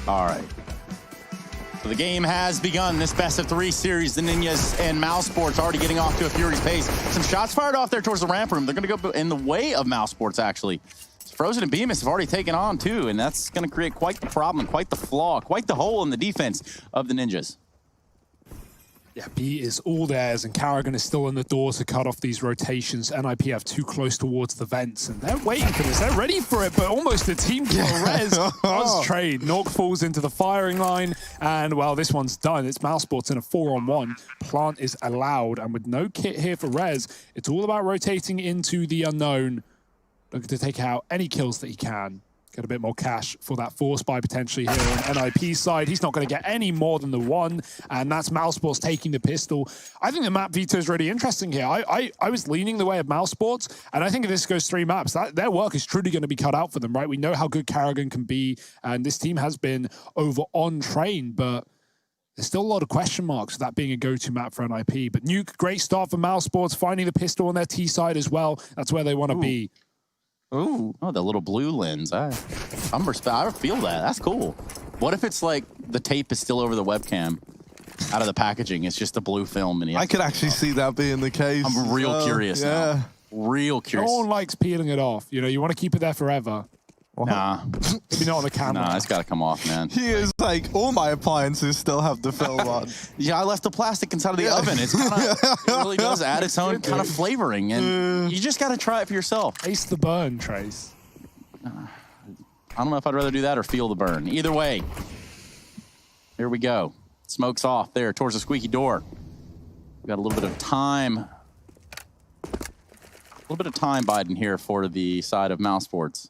All right. So the game has begun. This best-of-3 series, the Ninjas and Mousesports already getting off to a furious pace. Some shots fired off there towards the ramp room. They're going to go in the way of Mousesports, actually. Frozen and Bemis have already taken on, too, and that's going to create quite the problem, quite the flaw, quite the hole in the defense of the Ninjas. Yeah, B is all theirs, and Karrigan is still in the door to cut off these rotations. NIP have too close towards the vents, and they're waiting for this. They're ready for it, but almost a team kill. Rez does trade. Nuke falls into the firing line, and, well, this one's done. It's Mousesports in a 4-on-1. Plant is allowed, and with no kit here for Rez, it's all about rotating into the unknown, looking to take out any kills that he can. Get a bit more cash for that force buy potentially here on NIP's side. He's not going to get any more than the one, and that's Mousesports taking the pistol. I think the map veto is really interesting here. I was leaning the way of Mousesports, and I think if this goes 3 maps, their work is truly going to be cut out for them, right? We know how good Karrigan can be, and this team has been over on train, but there's still a lot of question marks for that being a go-to map for NIP. But Nuke, great start for Mousesports, finding the pistol on their T side as well. That's where they want to be. Ooh, oh, the little blue lens. I feel that. That's cool. What if it's like the tape is still over the webcam out of the packaging? It's just a blue film. And I could actually see that being the case. I'm real curious now. Real curious. No one likes peeling it off. You know, you want to keep it there forever. Nah. Maybe not on the camera. Nah, it's got to come off, man. He is like, all my appliances still have the film on. Yeah, I left the plastic inside of the oven. It's kind of, it really does add its own kind of flavoring, and you just got to try it for yourself. Taste the burn, Trace. I don't know if I'd rather do that or feel the burn. Either way, here we go. Smoke's off there towards the squeaky door. We got a little bit of time. A little bit of time biding here for the side of Mousesports.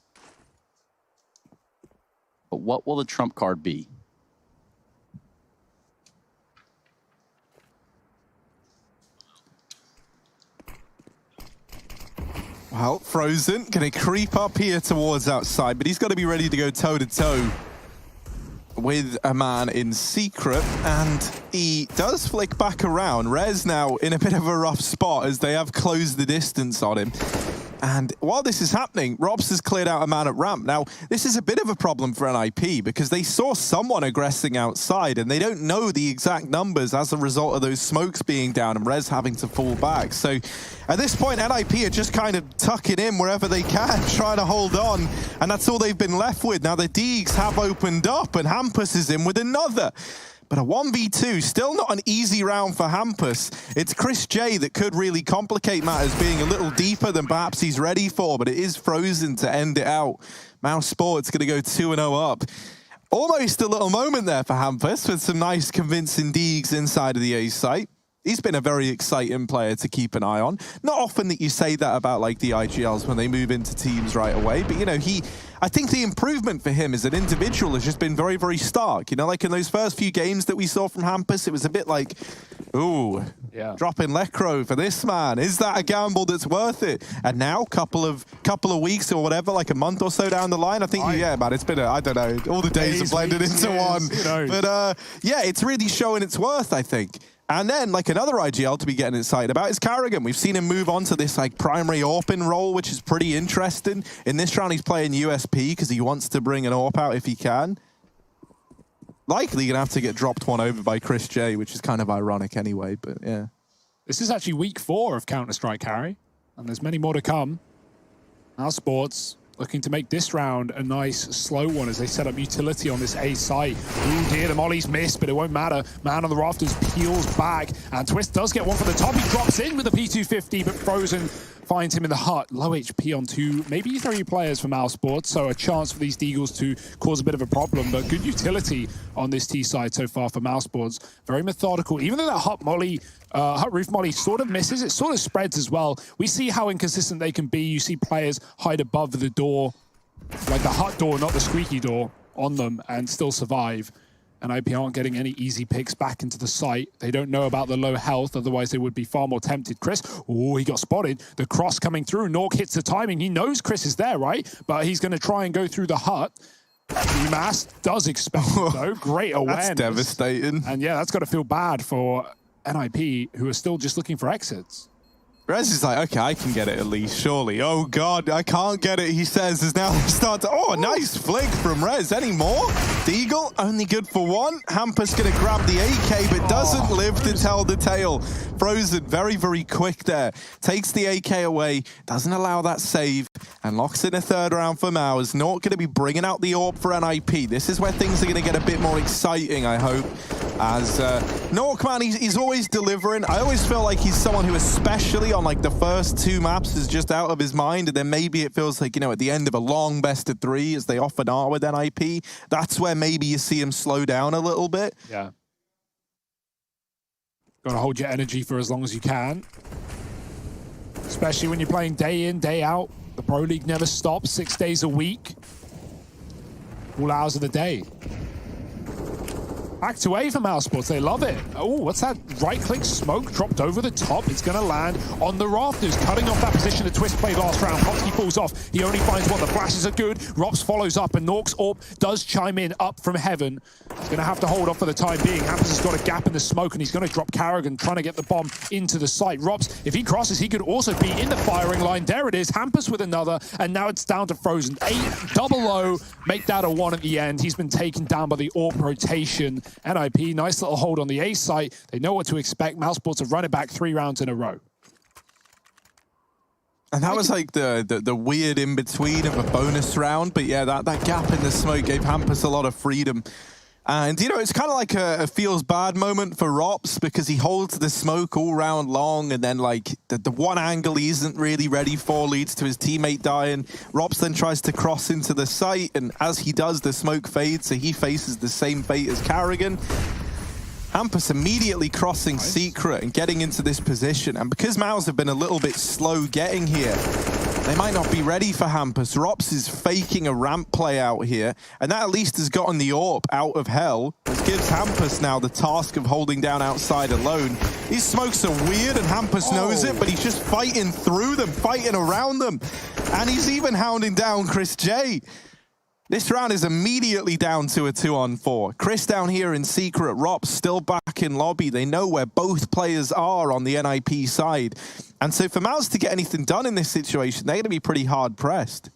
But what will the trump card be? Well, Frozen gonna creep up here towards outside, but he's got to be ready to go toe-to-toe with a man in secret, and he does flick back around. Rez now in a bit of a rough spot as they have closed the distance on him. And while this is happening, Robs has cleared out a man at ramp. Now, this is a bit of a problem for NIP because they saw someone aggressing outside and they don't know the exact numbers as a result of those smokes being down and Rez having to fall back. So at this point, NIP are just kind of tucking in wherever they can, trying to hold on. And that's all they've been left with. Now, the Deegs have opened up and Hampus is in with another. But a 1v2, still not an easy round for Hampus. It's Chris J that could really complicate matters, being a little deeper than perhaps he's ready for, but it is Frozen to end it out. Mousesports going to go 2-0 up. Almost a little moment there for Hampus with some nice convincing Deegs inside of the A site. He's been a very exciting player to keep an eye on. Not often that you say that about like the IGLs when they move into teams right away, but you know, I think the improvement for him as an individual has just been very, very stark. You know, like in those first few games that we saw from Hampus, it was a bit like, ooh, dropping Lecro for this man. Is that a gamble that's worth it? And now, couple of weeks or whatever, like a month or so down the line, I think, yeah, man, it's been I don't know, all the days are blended into one. But yeah, it's really showing its worth, I think. And then, like, another IGL to be getting excited about is Karrigan. We've seen him move on to this, like, primary AWP role, which is pretty interesting. In this round, he's playing USP because he wants to bring an AWP out if he can. Likely going to have to get dropped one over by Chris J, which is kind of ironic anyway, but yeah. This is actually week 4 of Counter-Strike Carry, and there's many more to come. Mousesports looking to make this round a nice slow one as they set up utility on this A site. Ooh dear, the molly's missed, but it won't matter. Man on the rafters peels back, and Twist does get one for the top. He drops in with the P250, but Frozen finds him in the hut. Low HP on 2, maybe 3 players for Mousesports, so a chance for these Deagles to cause a bit of a problem, but good utility on this T side so far for Mousesports. Very methodical. Even though that hut roof molly sort of misses, it sort of spreads as well. We see how inconsistent they can be. You see players hide above the door, like the hut door, not the squeaky door, on them and still survive. And IP aren't getting any easy picks back into the site. They don't know about the low health, otherwise they would be far more tempted. Chris, oh, he got spotted. The cross coming through. Nuke hits the timing. He knows Chris is there, right? But he's going to try and go through the hut. UMass does expel him, though. Great awareness. That's devastating. And yeah, that's got to feel bad for NIP, who are still just looking for exits. Rez is like, okay, I can get it at least, surely. Oh, God, I can't get it, he says, as now they start to... Oh, a nice flick from Rez. Any more? Deagle, only good for one. Hampus going to grab the AK, but doesn't live to tell the tale. Frozen, very, very quick there. Takes the AK away, doesn't allow that save, and locks in a third round for Mouse. Not going to be bringing out the AWP for NIP. This is where things are going to get a bit more exciting, I hope. As Nuke, man, he's always delivering. I always feel like he's someone who, especially on like the first 2 maps, is just out of his mind, and then maybe it feels like, you know, at the end of a long best of 3, as they often are with NIP, that's where maybe you see him slow down a little bit. Yeah. Gotta hold your energy for as long as you can. Especially when you're playing day in, day out. The Pro League never stops, 6 days a week. All hours of the day. Back to A for Mousesports, they love it. Oh, what's that? Right-click smoke dropped over the top. It's going to land on the rafters, cutting off that position that Twist played last round. Popsky falls off. He only finds one. The flashes are good. Rops follows up, and Nork's AWP does chime in up from heaven. He's going to have to hold off for the time being. Hampus has got a gap in the smoke, and he's going to drop Carrigan, trying to get the bomb into the site. Rops, if he crosses, he could also be in the firing line. There it is. Hampus with another, and now it's down to Frozen. 8-0, make that a 1 at the end. He's been taken down by the AWP rotation. NIP, nice little hold on the A site. They know what to expect. Mousesports have run it back 3 rounds in a row. And that was like the weird in-between of a bonus round. But yeah, that gap in the smoke gave Hampus a lot of freedom. And, you know, it's kind of like a feels bad moment for Rops, because he holds the smoke all round long, and then, like, the one angle he isn't really ready for leads to his teammate dying. Rops then tries to cross into the site, and as he does, the smoke fades, so he faces the same fate as Carrigan. Hampus immediately crossing Secret and getting into this position. And because Mouse have been a little bit slow getting here, they might not be ready for Hampus. Rops is faking a ramp play out here, and that at least has gotten the AWP out of hell, which gives Hampus now the task of holding down outside alone. These smokes are weird, and Hampus knows it, but he's just fighting through them, fighting around them. And he's even hounding down Chris J. This round is immediately down to a 2-on-4. Chris down here in Secret, Rops still back in lobby. They know where both players are on the NIP side. And so for Mouse to get anything done in this situation, they're going to be pretty hard-pressed.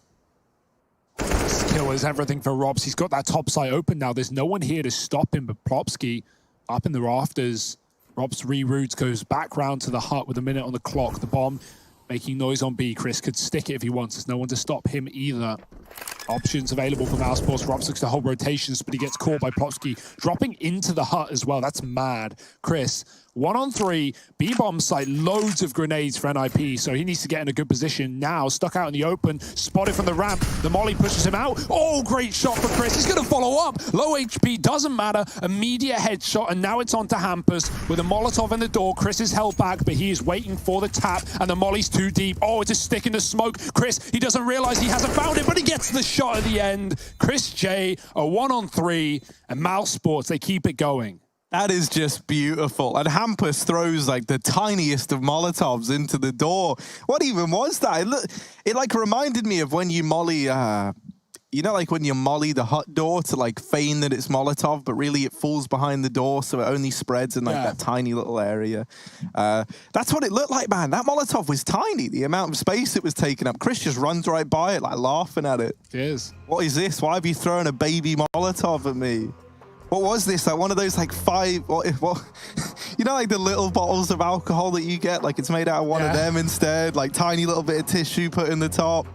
This kill is everything for Rops. He's got that top side open now. There's no one here to stop him but Plopsky up in the rafters. Rops reroutes, goes back round to the hut with a minute on the clock. The bomb making noise on B. Chris could stick it if he wants. There's no one to stop him either. Options available for Mousesports. Rops looks to hold rotations, but he gets caught by Plopsky, dropping into the hut as well. That's mad. Chris, 1-on-3, B-bomb site, loads of grenades for NIP, so he needs to get in a good position now. Stuck out in the open, spotted from the ramp. The molly pushes him out. Oh, great shot for Chris. He's going to follow up. Low HP, doesn't matter. Immediate headshot, and now it's on to Hampus with a Molotov in the door. Chris is held back, but he is waiting for the tap, and the molly's too deep. Oh, it's a stick in the smoke. Chris, he doesn't realize he hasn't found it, but he gets the shot at the end. Chris J, a 1-on-3, and Mousesports, they keep it going. That is just beautiful. And Hampus throws like the tiniest of Molotovs into the door. What even was that? It like reminded me of when you molly, you know, like when you molly the hut door to like feign that it's Molotov, but really it falls behind the door, so it only spreads in like that tiny little area. That's what it looked like, man. That Molotov was tiny. The amount of space it was taking up. Chris just runs right by it, like laughing at it. Cheers. What is this? Why have you thrown a baby Molotov at me? What was this? Like one of those like what you know, like the little bottles of alcohol that you get, like it's made out of one of them instead, like tiny little bit of tissue put in the top.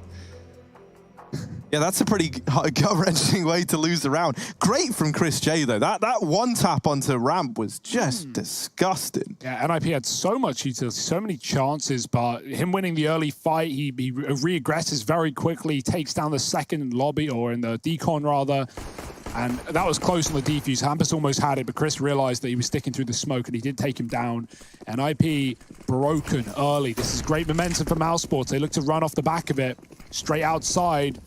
Yeah, that's a pretty gut-wrenching way to lose the round. Great from Chris J, though. That one tap onto ramp was just disgusting. Yeah, NIP had so much utility, so many chances, but him winning the early fight, he re-aggresses very quickly, takes down the second lobby, or in the decon rather, and that was close on the defuse. Hampus almost had it, but Chris realized that he was sticking through the smoke, and he did take him down. NIP broken early. This is great momentum for Mousesports. They look to run off the back of it. Straight outside.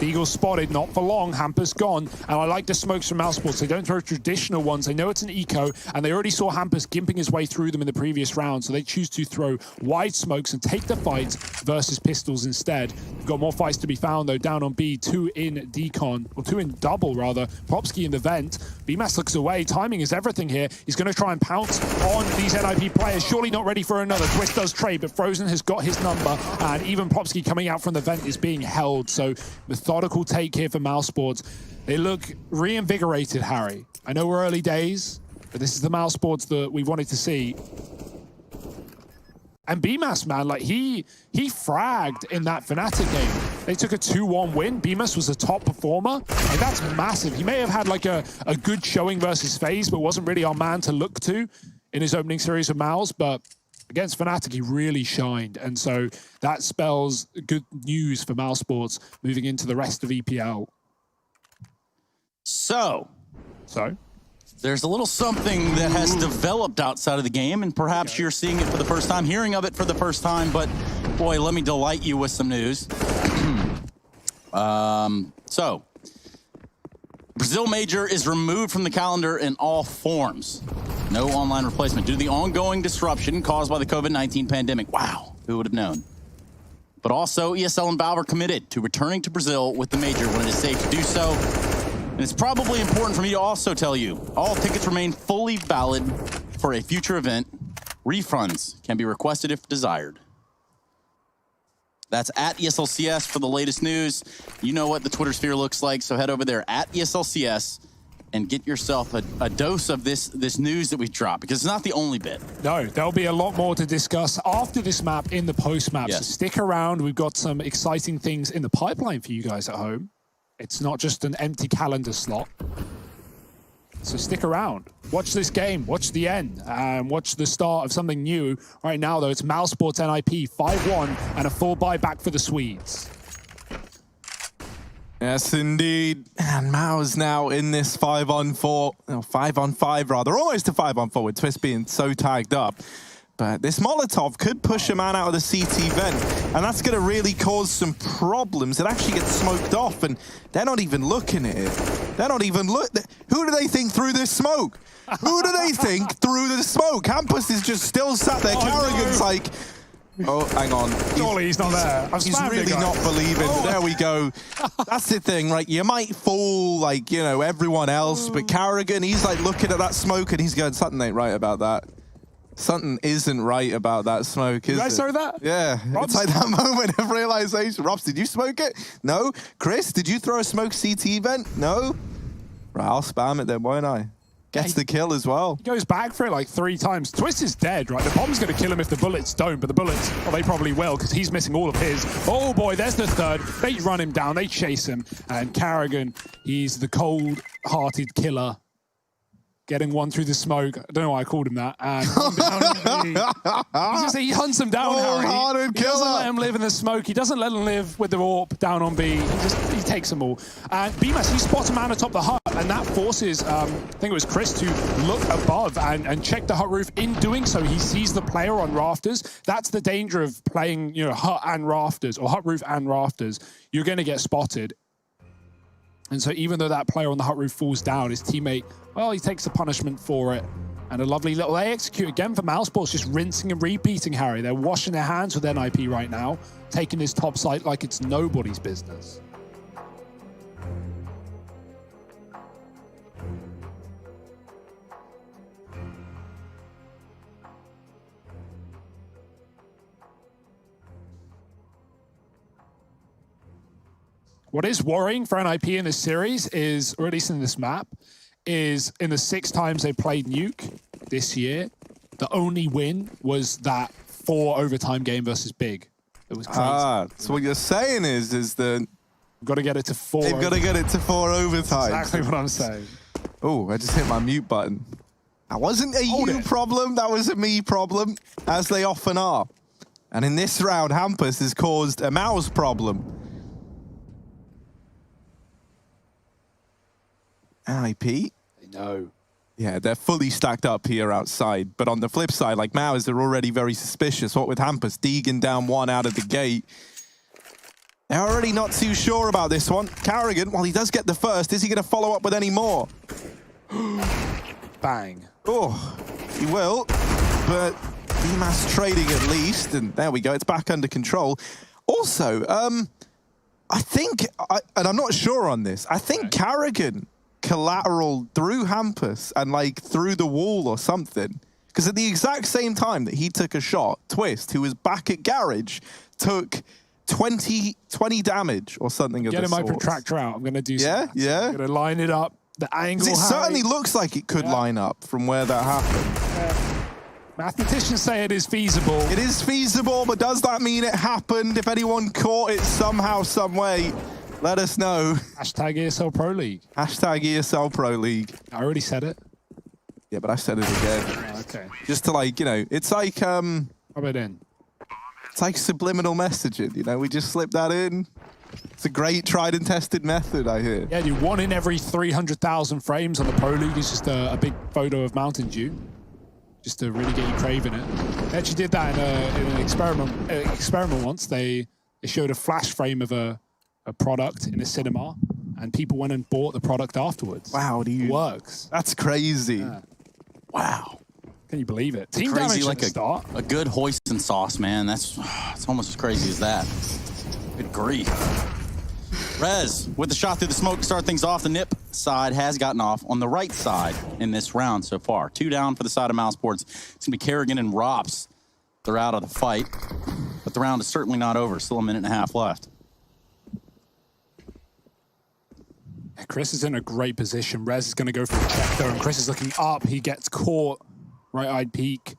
Eagle spotted, not for long. Hampus gone. And I like the smokes from Mousesports. They don't throw traditional ones. They know it's an eco, and they already saw Hampus gimping his way through them in the previous round, so they choose to throw wide smokes and take the fight versus pistols instead. We've got more fights to be found, though, down on B. 2 in decon, or 2 in double, rather. Plopsky in the vent. BMAS looks away. Timing is everything here. He's going to try and pounce on these NIP players. Surely not ready for another. Twist does trade, but Frozen has got his number, and even Popsky coming out from the vent is being held. So methodical take here for Mousesports. They look reinvigorated, Harry. I know we're early days, but this is the Mousesports that we wanted to see. And BMAS, man, like he fragged in that Fnatic game. They took a 2-1 win. BMAS was a top performer. Like, that's massive. He may have had like a good showing versus FaZe, but wasn't really our man to look to in his opening series of Mouse. But against Fnatic, he really shined. And so that spells good news for Mousesports moving into the rest of EPL. So? There's a little something that has developed outside of the game, and perhaps you're seeing it for the first time, hearing of it for the first time, but boy, let me delight you with some news. So, Brazil Major is removed from the calendar in all forms. No online replacement due to the ongoing disruption caused by the COVID-19 pandemic. Wow, who would have known? But also, ESL and Valve are committed to returning to Brazil with the Major when it is safe to do so. And it's probably important for me to also tell you, all tickets remain fully valid for a future event. Refunds can be requested if desired. That's at ESLCS for the latest news. You know what the Twitter sphere looks like, so head over there at ESLCS and get yourself a dose of this news that we've dropped, because it's not the only bit. No, there'll be a lot more to discuss after this map in the post-map. Yes. So stick around. We've got some exciting things in the pipeline for you guys at home. It's not just an empty calendar slot. So stick around. Watch this game. Watch the end. And watch the start of something new. Right now, though, it's Mousesports NIP 5-1 and a full buyback for the Swedes. Yes, indeed. And Mao's now in this 5-on-4, no, 5-on-5 rather, almost a 5-on-4 with Twist being so tagged up. But this Molotov could push a man out of the CT vent, and that's going to really cause some problems. It actually gets smoked off, and they're not even looking at it. They're not even Who do they think threw this smoke? Who do they think threw the smoke? Campus is just still sat there. Carrigan's like, oh, hang on. Surely he's not there. He's really not believing. Oh. There we go. That's the thing, right? You might fool, like, you know, everyone else, but Carrigan, he's like looking at that smoke, and he's going, something ain't right about that. Something isn't right about that smoke, is it? You guys saw that? Yeah. Robs? It's like that moment of realization. Robs, did you smoke it? No. Chris, did you throw a smoke CT vent? No. Right, I'll spam it then, won't I? Gets the kill as well. He goes back for it like 3 times. Twist is dead, right? The bomb's going to kill him if the bullets don't, but the bullets, well, they probably will, because he's missing all of his. Oh boy, there's the third. They run him down, they chase him, and Carrigan, he's the cold-hearted killer. Getting one through the smoke. I don't know why I called him that. And he hunts him down, Harry. He doesn't let him live in the smoke. He doesn't let him live with the AWP down on B. He takes them all. And BMAS, he spots a man atop the hut, and that forces, I think it was Chris, to look above and check the hut roof. In doing so, he sees the player on rafters. That's the danger of playing, you know, hut and rafters, or hut roof and rafters. You're going to get spotted. And so even though that player on the hut roof falls down, his teammate, well, he takes the punishment for it. And a lovely little, they execute again for Mousesports, just rinsing and repeating, Harry. They're washing their hands with NIP right now, taking this top site like it's nobody's business. What is worrying for NIP in this series is, or at least in this map, is in the 6 times they played Nuke this year, the only win was that 4 overtime game versus Big. It was crazy. So what you're saying is that we've got to get it to 4. They've got to get it to 4 overtime. Exactly what I'm saying. Oh, I just hit my mute button. That wasn't a you problem, that was a me problem, as they often are. And in this round, Hampus has caused a mouse problem. NIP? No. Yeah, they're fully stacked up here outside. But on the flip side, like Mowers, they're already very suspicious. What with Hampus? Deegan down 1 out of the gate. They're already not too sure about this one. Carrigan, while he does get the first, is he going to follow up with any more? Bang. Oh, he will. But BMAS trading at least. And there we go. It's back under control. Also, I think, and I'm not sure on this, I think Carrigan collateral through Hampus and like through the wall or something. Because at the exact same time that he took a shot, Twist, who was back at Garage, took 20 damage or something of the Getting my sorts. protractor out. I'm going to do Yeah, something. yeah. I'm going to line it up. The angle. It certainly looks like it could line up from where that happened. Mathematicians say it is feasible. It is feasible, but does that mean it happened? If anyone caught it somehow, some way, let us know. Hashtag ESL Pro League. Hashtag ESL Pro League. I already said it. Yeah, but I said it again. Oh, okay. Just to like, you know, it's like Rub it in. It's like subliminal messaging, you know, we just slip that in. It's a great tried and tested method, I hear. Yeah, you one in every 300,000 frames on the Pro League is just a big photo of Mountain Dew. Just to really get you craving it. They actually did that in an experiment once. They showed a flash frame of a product in a cinema, and people went and bought the product afterwards. Wow, dude. It works. That's crazy. Yeah. Wow. Can you believe it? Team Crazy damage like at the start. a good hoisin sauce, man. It's almost as crazy as that. Good grief. Rez with the shot through the smoke to start things off. The Nip side has gotten off on the right side in this round so far. 2 down for the side of Mousesports. It's going to be Kerrigan and Rops. They're out of the fight, but the round is certainly not over. Still a minute and a half left. Yeah, Chris is in a great position. Rez is going to go for the check though, and Chris is looking up. He gets caught. Right-eyed peek.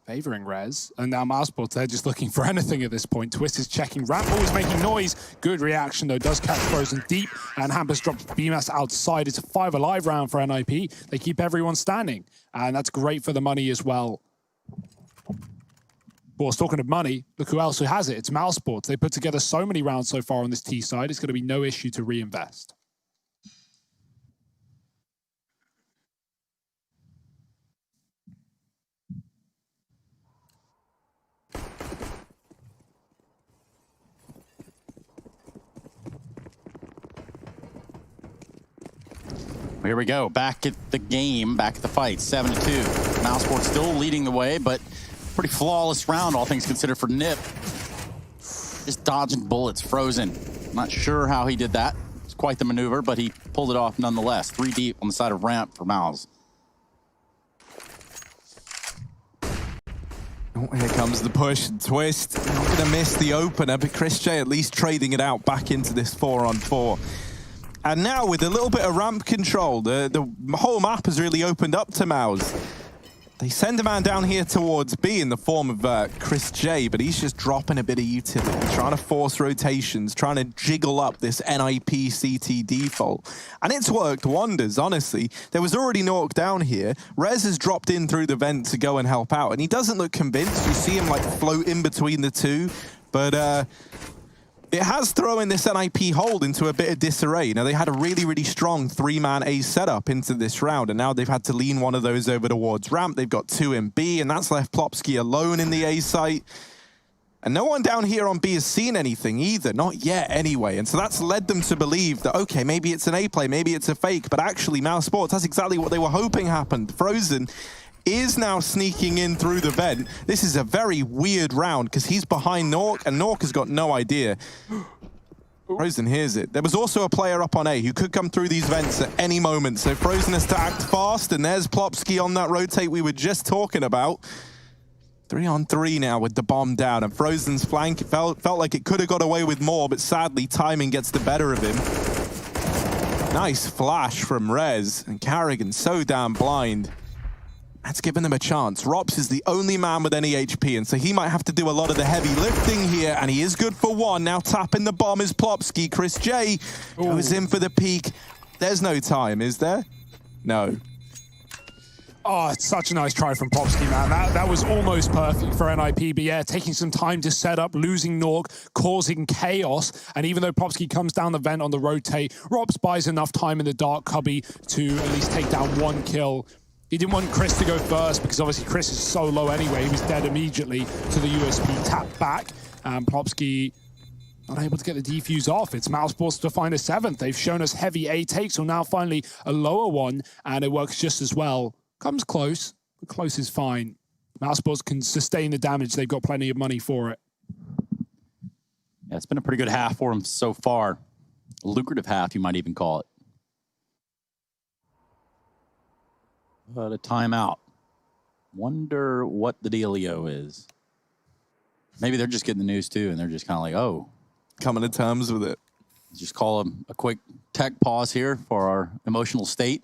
Favoring Rez. And now Mousesports, they're just looking for anything at this point. Twist is checking. Ramp always making noise. Good reaction, though. Does catch Frozen deep. And Hampus drops BMS outside. It's a 5 alive round for NIP. They keep everyone standing. And that's great for the money as well. Of course, talking of money, look who else who has it. It's Mousesports. They put together so many rounds so far on this T side. It's going to be no issue to reinvest. Here we go. Back at the game, back at the fight. 7-2. Mousesports still leading the way, but pretty flawless round, all things considered, for Nip. Just dodging bullets, Frozen. Not sure how he did that. It's quite the maneuver, but he pulled it off nonetheless. 3 deep on the side of ramp for Mouse. Oh, here comes the push and Twist. Not going to miss the opener, but Chris J at least trading it out back into this 4-on-4. And now with a little bit of ramp control, the whole map has really opened up to Mouse. They send a man down here towards B in the form of Chris J, but he's just dropping a bit of utility, trying to force rotations, trying to jiggle up this NIP CT default. And it's worked wonders, honestly. There was already Nuke down here. Rez has dropped in through the vent to go and help out, and he doesn't look convinced. You see him like float in between the two, but it has thrown this NIP hold into a bit of disarray. Now, they had a really, really strong 3-man A setup into this round, and now they've had to lean one of those over towards ramp. They've got 2 in B, and that's left Plopsky alone in the A site. And no one down here on B has seen anything either, not yet anyway. And so that's led them to believe that, okay, maybe it's an A play, maybe it's a fake, but actually Mousesports, that's exactly what they were hoping happened. Frozen is now sneaking in through the vent. This is a very weird round because he's behind Nuke, and Nuke has got no idea. Frozen hears it. There was also a player up on A who could come through these vents at any moment, so Frozen has to act fast, and there's Plopsky on that rotate we were just talking about. 3-on-3 now with the bomb down, and Frozen's flank felt like it could have got away with more, but sadly timing gets the better of him. Nice flash from Rez, and Carrigan so damn blind. That's given them a chance. Rops is the only man with any HP, and so he might have to do a lot of the heavy lifting here, and he is good for 1. Now tapping the bomb is Plopsky. Chris J goes in for the peak. There's no time, is there? No. Oh, it's such a nice try from Plopsky, man. That was almost perfect for NIP, but yeah, taking some time to set up, losing Nuke, causing chaos, and even though Plopsky comes down the vent on the rotate, Rops buys enough time in the dark cubby to at least take down 1 kill. He didn't want Chris to go first because obviously Chris is so low anyway. He was dead immediately to the USP tap back. Plopsky not able to get the defuse off. It's Mousesports to find a 7th. They've shown us heavy A takes, so now finally a lower one, and it works just as well. Comes close, but close is fine. Mousesports can sustain the damage. They've got plenty of money for it. Yeah, it's been a pretty good half for him so far. A lucrative half, you might even call it. But a timeout. Wonder what the dealio is. Maybe they're just getting the news too, and they're just kind of like, oh. Coming to terms with it. Just call a quick tech pause here for our emotional state.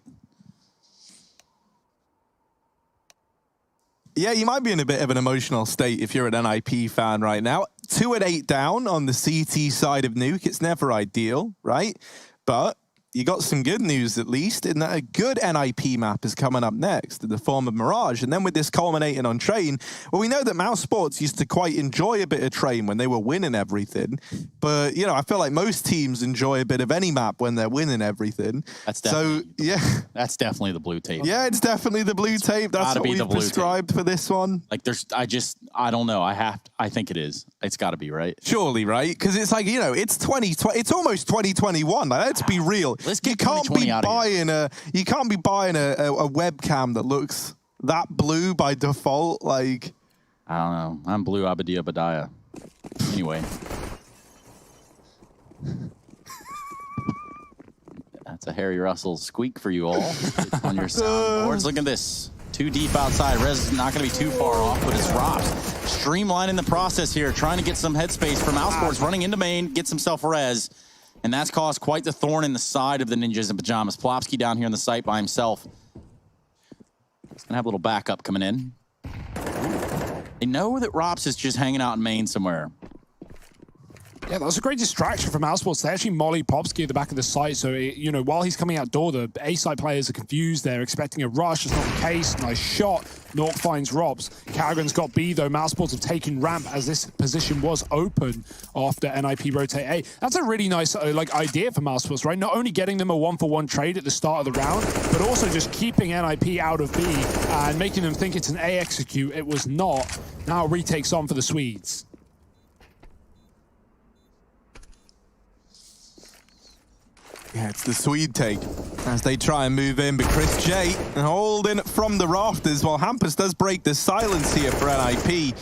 Yeah, you might be in a bit of an emotional state if you're an NIP fan right now. 2-8 down on the CT side of Nuke. It's never ideal, right? But you got some good news, at least, in that a good NIP map is coming up next in the form of Mirage. And then with this culminating on Train, well, we know that Mousesports used to quite enjoy a bit of Train when they were winning everything. But, you know, I feel like most teams enjoy a bit of any map when they're winning everything. That's definitely, so, yeah. That's definitely the blue tape. Yeah, it's definitely the blue tape. That's what we've prescribed for this one. Like, I don't know. I think it is. It's got to be, right? Surely, right? Because it's like, you know, it's it's almost 2021. Like, let's be real. Let's get you can't be buying a webcam that looks that blue by default. Like, I don't know. I'm blue Abadia Badaya. Anyway. That's a Harry Russell squeak for you all on your soundboards. Look at this. Too deep outside. Rez is not going to be too far off, but it's Robs streamlining the process here, trying to get some headspace for Mousesports, running into main, gets himself a Rez. And that's caused quite the thorn in the side of the Ninjas in Pajamas. Plopsky down here on the site by himself. He's going to have a little backup coming in. They know that Rops is just hanging out in main somewhere. Yeah, that was a great distraction from Mousesports. They actually molly Popsky at the back of the site. So, you know, while he's coming outdoor, the A-side players are confused. They're expecting a rush. It's not the case. Nice shot. Nork finds Robs. Carrigan's got B, though. Mousesports have taken ramp as this position was open after NIP rotate A. That's a really nice idea for Mousesports, right? Not only getting them a 1-for-1 trade at the start of the round, but also just keeping NIP out of B and making them think it's an A execute. It was not. Now retakes on for the Swedes. yeah, it's the Swede take as they try and move in, but Chris J holding from the rafters while Hampus does break the silence here for NIP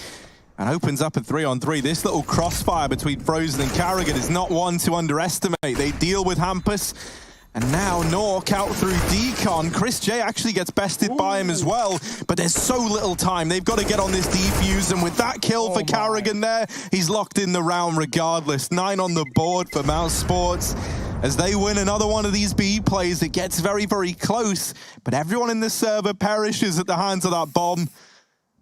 and opens up a 3-on-3. This little crossfire between Frozen and Carrigan is not one to underestimate. They deal with Hampus, and now Nork out through Decon. Chris J actually gets bested by him as well, but there's so little time. They've got to get on this defuse, and with that kill for Carrigan there, he's locked in the round regardless. 9 on the board for Mousesports. As they win another one of these B plays, it gets very, very close, but everyone in the server perishes at the hands of that bomb,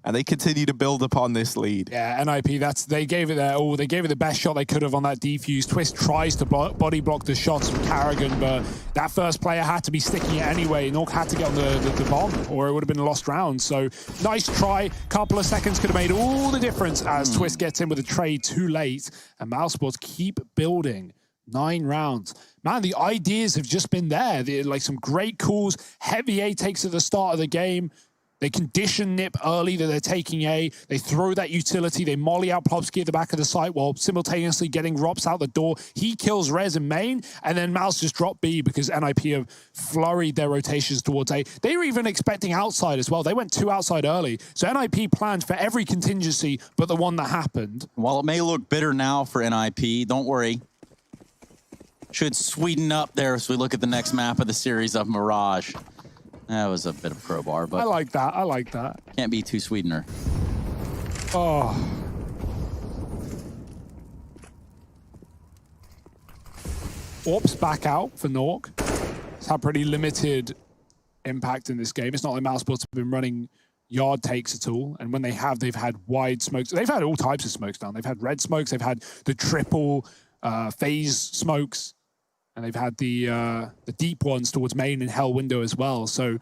and they continue to build upon this lead. Yeah, NIP, they gave it their all. They gave it the best shot they could have on that defuse. Twist tries to body block the shots from Carrigan, but that first player had to be sticking it anyway. Nork had to get on the bomb, or it would have been a lost round. So nice try. Couple of seconds could have made all the difference as Twist gets in with a trade too late, and Mousesports keep building. 9 rounds. Man, the ideas have just been there. Like some great calls, heavy A takes at the start of the game. They condition Nip early that they're taking A. They throw that utility. They molly out Plopsky at the back of the site while simultaneously getting Rops out the door. He kills Rez in main, and then Mouse just dropped B because NIP have flurried their rotations towards A. They were even expecting outside as well. They went 2 outside early. So NIP planned for every contingency but the one that happened. While it may look bitter now for NIP, don't worry. Should sweeten up there as we look at the next map of the series of Mirage. That was a bit of crowbar, but I like that. I like that. Can't be too sweetener. Oh. Orps back out for Nork. It's had pretty limited impact in this game. It's not like Mousesports have been running yard takes at all, and when they have, they've had wide smokes. They've had all types of smokes down. They've had red smokes. They've had the triple phase smokes. And they've had the deep ones towards main and hell window as well. So,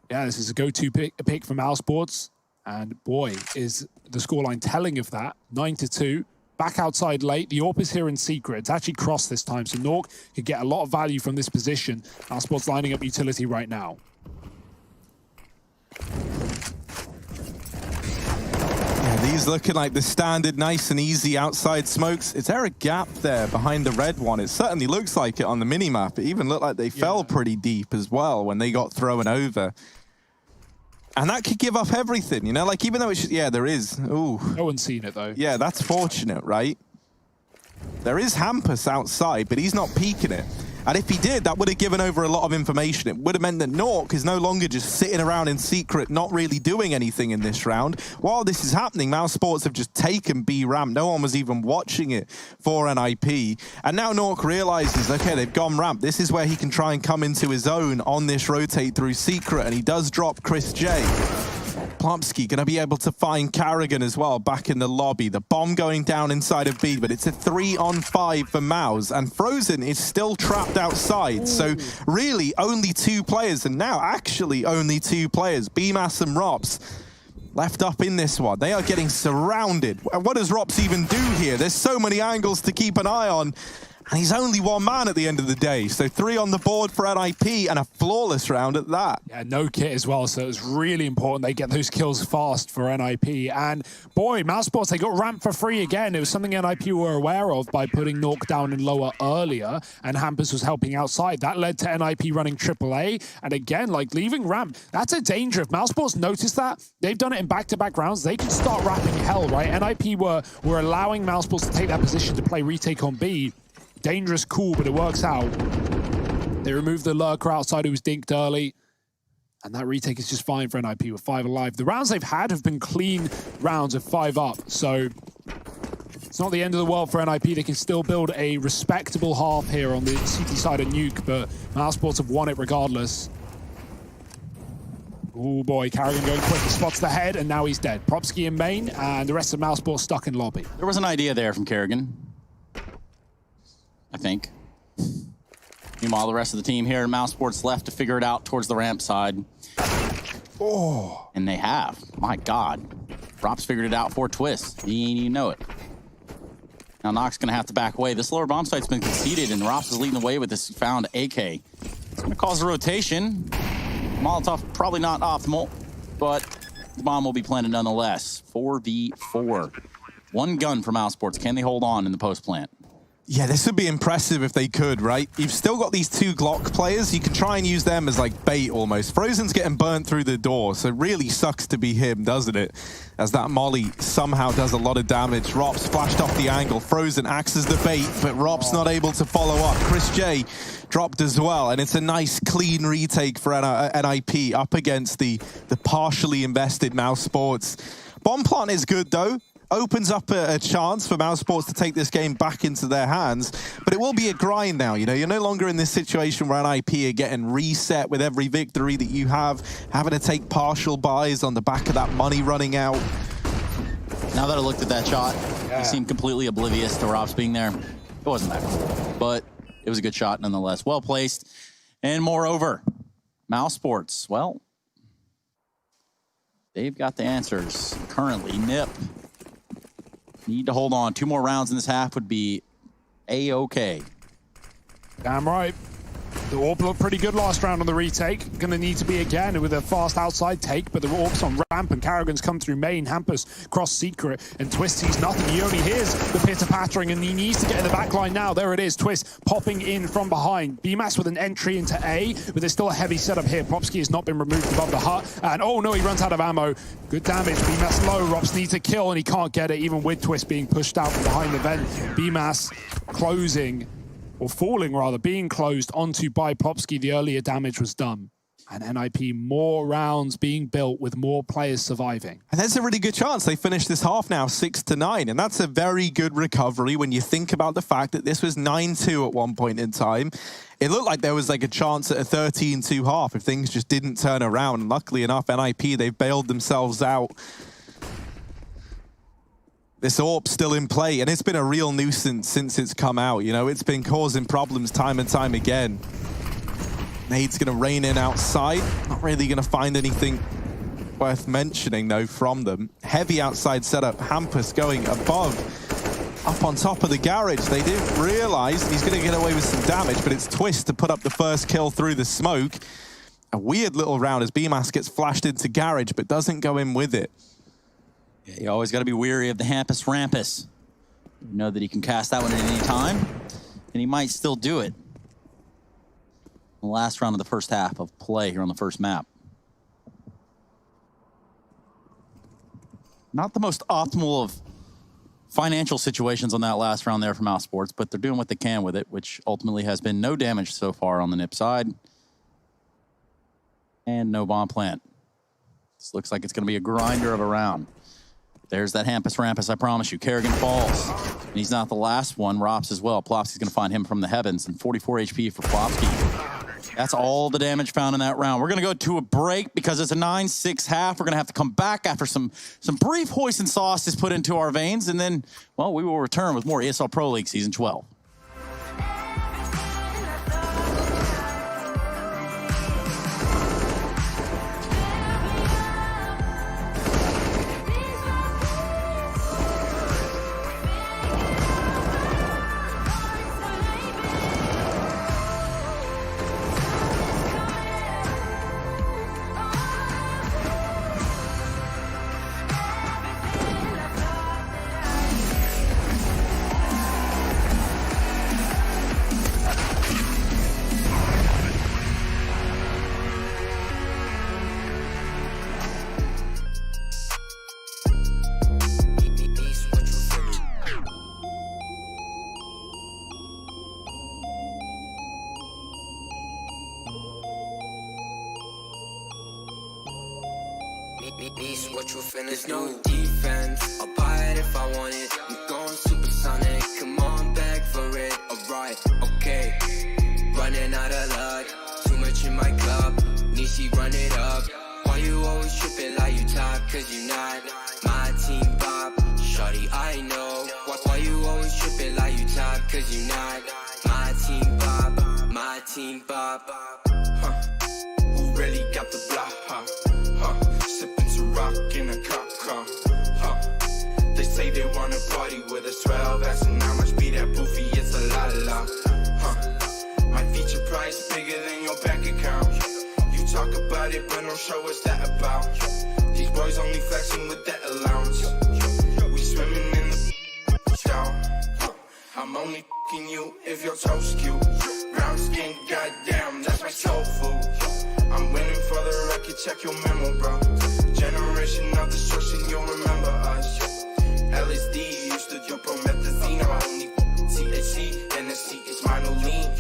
yeah, this is a go-to pick for Mousesports. And boy, is the scoreline telling of that. 9-2. Back outside late. The AWP is here in secret. It's actually crossed this time. So Nork could get a lot of value from this position. Mousesports lining up utility right now. These looking like the standard nice and easy outside smokes. Is there a gap there behind the red one? It certainly looks like it on the minimap. It even looked like they fell pretty deep as well when they got thrown over. And that could give up everything, you know? Like, even though it's... Yeah, there is. Ooh. No one's seen it, though. Yeah, that's fortunate, right? There is Hampus outside, but he's not peeking it. And if he did, that would have given over a lot of information. It would have meant that Nuke is no longer just sitting around in secret, not really doing anything in this round. While this is happening, Mousesports have just taken B ramp. No one was even watching it for NIP. And now Nuke realizes, okay, they've gone ramp. This is where he can try and come into his own on this rotate through secret. And he does drop Chris J. Plopsky going to be able to find Carrigan as well back in the lobby. The bomb going down inside of B, but it's a 3-on-5 for Mouse. And Frozen is still trapped outside. So really only 2 players, and now actually only 2 players, BMAS and Rops, left up in this one. They are getting surrounded. What does Rops even do here? There's so many angles to keep an eye on. And he's only one man at the end of the day. So 3 on the board for NIP and a flawless round at that. Yeah, no kit as well, so it's really important they get those kills fast for NIP. And boy, Mousesports, they got ramp for free again. It was something NIP were aware of by putting Nuke down in lower earlier, and Hampus was helping outside. That led to NIP running AAA. And again, like leaving ramp, that's a danger. If Mousesports notice that, they've done it in back-to-back rounds, they can start wrapping hell, right? NIP were allowing Mousesports to take that position to play retake on B. Dangerous, cool, but it works out. They removed the lurker outside who was dinked early. And that retake is just fine for NIP with 5 alive. The rounds they've had have been clean rounds of 5 up. So it's not the end of the world for NIP. They can still build a respectable half here on the CT side of Nuke, but Mousesports have won it regardless. Oh boy, Carrigan going quick. He spots the head, and now he's dead. Propsky in main, and the rest of Mousesports stuck in lobby. There was an idea there from Carrigan, I think. Meanwhile, the rest of the team here in Mousesports left to figure it out towards the ramp side. Oh. And they have. My God. Rops figured it out for Twist. You know it. Now Nox going to have to back away. This lower bomb site's been conceded, and Rops is leading the way with this found AK. It's going to cause a rotation. Molotov probably not optimal, but the bomb will be planted nonetheless. 4v4. 1 gun for Mousesports. Can they hold on in the post plant? Yeah, this would be impressive if they could, right? You've still got these 2 Glock players. You can try and use them as like bait almost. Frozen's getting burnt through the door, so it really sucks to be him, doesn't it? As that molly somehow does a lot of damage. Rops flashed off the angle. Frozen acts as the bait, but Rops not able to follow up. Chris J dropped as well, and it's a nice clean retake for NIP up against the partially invested Mousesports. Bomb plant is good though. Opens up a chance for Mousesports to take this game back into their hands, but it will be a grind now. You know, you're no longer in this situation where NIP are getting reset with every victory that you have, having to take partial buys on the back of that money running out. Now that I looked at that shot, he seemed completely oblivious to Rops being there. It wasn't that, but it was a good shot nonetheless. Well placed. And moreover, Mousesports, well, they've got the answers currently. Nip need to hold on. 2 more rounds in this half would be A-okay. Damn right. The AWP looked pretty good last round on the retake. Gonna need to be again with a fast outside take, but the AWP's on ramp and Carrigan's come through main. Hampus cross secret, and Twist sees nothing. He only hears the pitter-pattering, and he needs to get in the back line now. There it is, Twist popping in from behind. BMAS with an entry into A, but there's still a heavy setup here. Propsky has not been removed above the hut, and oh no, he runs out of ammo. Good damage. BMAS low. Rops needs a kill, and he can't get it, even with Twist being pushed out from behind the vent. BMAS closing, or falling rather, being closed onto by Plopsky. The earlier damage was done. And NIP, more rounds being built with more players surviving. And there's a really good chance they finish this half now 6-9. And that's a very good recovery when you think about the fact that this was 9-2 at one point in time. It looked like there was like a chance at a 13-2 half if things just didn't turn around. And luckily enough, NIP, they've bailed themselves out. This AWP's still in play, and it's been a real nuisance since it's come out. You know, it's been causing problems time and time again. Nade's going to rain in outside. Not really going to find anything worth mentioning, though, from them. Heavy outside setup. Hampus going above, up on top of the garage. They didn't realize he's going to get away with some damage, but it's Twist to put up the first kill through the smoke. A weird little round as BMAS gets flashed into garage, but doesn't go in with it. Yeah, you always got to be weary of the Hampus Rampus. You know that he can cast that one at any time, and he might still do it. The last round of the first half of play here on the first map. Not the most optimal of financial situations on that last round there from Mousesports, but they're doing what they can with it, which ultimately has been no damage so far on the NIP side. And no bomb plant. This looks like it's going to be a grinder of a round. There's that Hampus Rampus, I promise you. Kerrigan falls. And he's not the last one. Rops as well. Plopsky's going to find him from the heavens. And 44 HP for Plopsky. That's all the damage found in that round. We're going to go to a break because it's a 9-6 half. We're going to have to come back after some brief hoisin sauce is put into our veins. And then, well, we will return with more ESL Pro League Season 12. What you finna There's no defense, I'll buy it if I want it. I'm going supersonic, come on back for it. Alright, okay, running out of luck, too much in my cup, Nishi run it up. Why you always tripping like you top, cause you not my team bop. Shawty, I know, why you always tripping like you top, cause you not my team bop, my team bop. Who really got the block, sipping to rock in a cop car, They say they wanna party with us 12 S and how much be that boofy, it's a la-la, My feature price bigger than your bank account. You talk about it, but don't show us that about. These boys only flexing with that allowance. We swimming in the down. I'm only f***ing you if your toes cute. Brown skin, goddamn, that's my soul food. I'm winning for the record, check your memo, bro. Generation of destruction, you'll remember us. LSD used to do promethazine. I only THC, NSC is minor lean.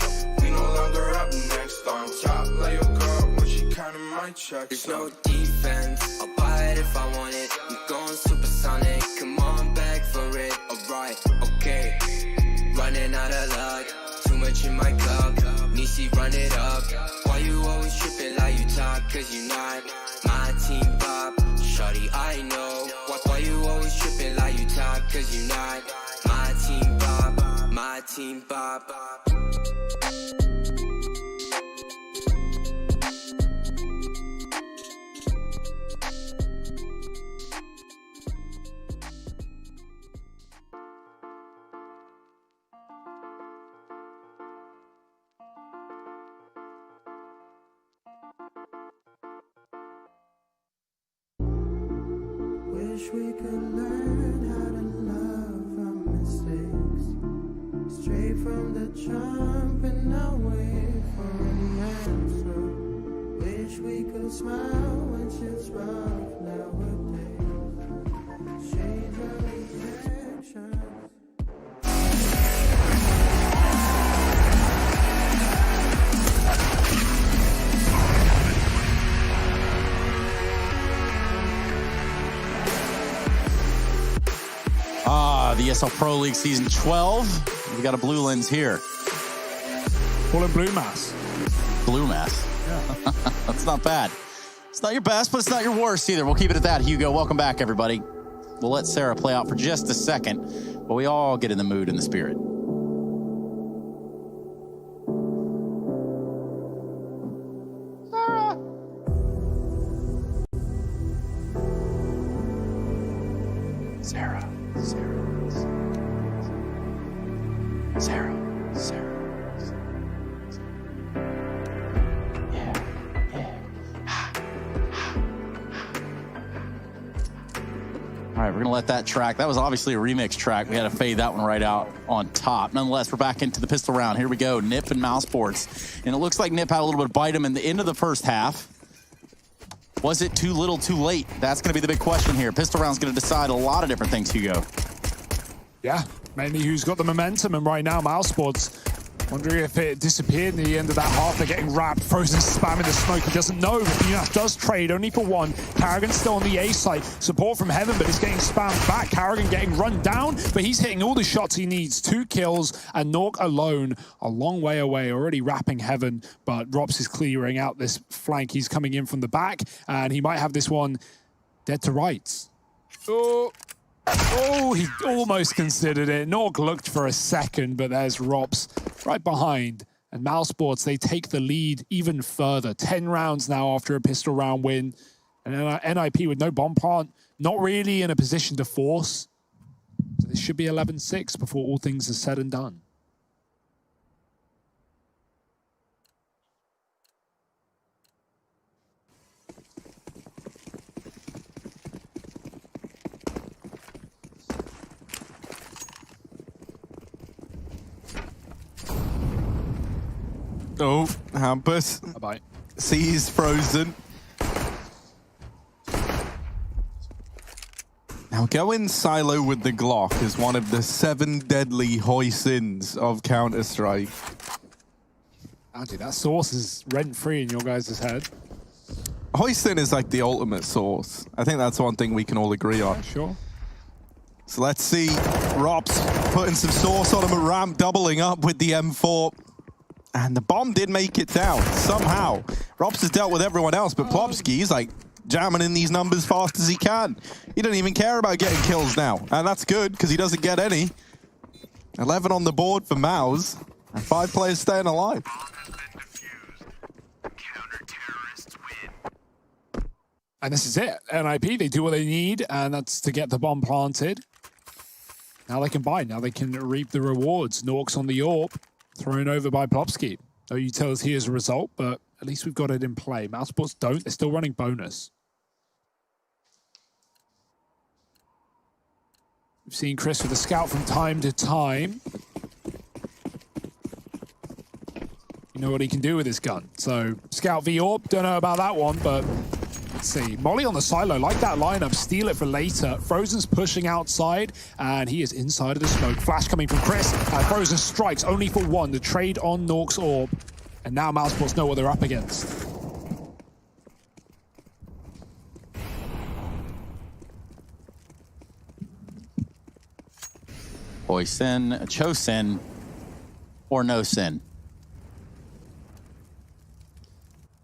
We no longer up next on top. Like your girl when she counting my checks. There's no defense, I'll buy it if I want it. I'm going supersonic, come on back for it. Alright, okay, running out of luck, too much in my cup, Nishi run it up. Why you always tripping like you top, cause you not my team bop. Shawty, I know, why you always tripping like you top, cause you not my team bop, my team bop. Wish we could learn how to love our mistakes, straight from the jump and not wait for an answer. Wish we could smile when shit's rough nowadays, change our reactions. The ESL Pro League Season 12. We got a blue lens here. Call it blue mass. Blue mass. Yeah. That's not bad. It's not your best, but it's not your worst either. We'll keep it at that, Hugo. Welcome back, everybody. We'll let Sarah play out for just a second, but we all get in the mood and the spirit. Sarah. All right, we're gonna let that track. That was obviously a remix track. We had to fade that one right out on top. Nonetheless, we're back into the pistol round. Here we go, Nip and Mousesports. And it looks like Nip had a little bit of bite him in the end of the first half. Was it too little, too late? That's gonna be the big question here. Pistol round's gonna decide a lot of different things, Hugo. Yeah, mainly who's got the momentum, and right now Mousesports wondering if it disappeared in the end of that half. They're getting wrapped. Frozen spamming the smoke. He doesn't know, but BMass does trade only for one. Karrigan's still on the A site. Support from Heaven, but he's getting spammed back. Karrigan getting run down, but he's hitting all the shots he needs. 2 kills, and Nuke alone, a long way away, already wrapping Heaven, but Rops is clearing out this flank. He's coming in from the back, and he might have this one dead to rights. Oh, he almost considered it. Nuke looked for a second, but there's Rops right behind. And Mousesports, they take the lead even further. 10 rounds now after a pistol round win. And NIP with no bomb plant, not really in a position to force. So this should be 11-6 before all things are said and done. Oh, Hampus Bye-bye. sees Frozen. Now going silo with the Glock is one of the 7 deadly hoisins of Counter-Strike. Dude, that sauce is rent-free in your guys' head. Hoisin is like the ultimate sauce. I think that's one thing we can all agree on. Sure. So let's see Rops putting some sauce on him at ramp, doubling up with the M4. And the bomb did make it down, somehow. Rops has dealt with everyone else, but Plopsky, he's like jamming in these numbers fast as he can. He doesn't even care about getting kills now. And that's good, because he doesn't get any. 11 on the board for Mouse, and 5 players staying alive. And this is it. NIP, they do what they need, and that's to get the bomb planted. Now they can buy. Now they can reap the rewards. Nuke's on the AWP. Thrown over by Plopsky. No utility as a result, but at least we've got it in play. Mousesports don't. They're still running bonus. We've seen Chris with a scout from time to time. You know what he can do with his gun. So, scout v AWP, don't know about that one, but let's see. Molly on the silo, like that lineup, steal it for later. Frozen's pushing outside, and he is inside of the smoke. Flash coming from Chris, and Frozen strikes only for one. The trade on Nuke's AWP, and now Mousesports know what they're up against. Hoisin, Chosin, or no sin.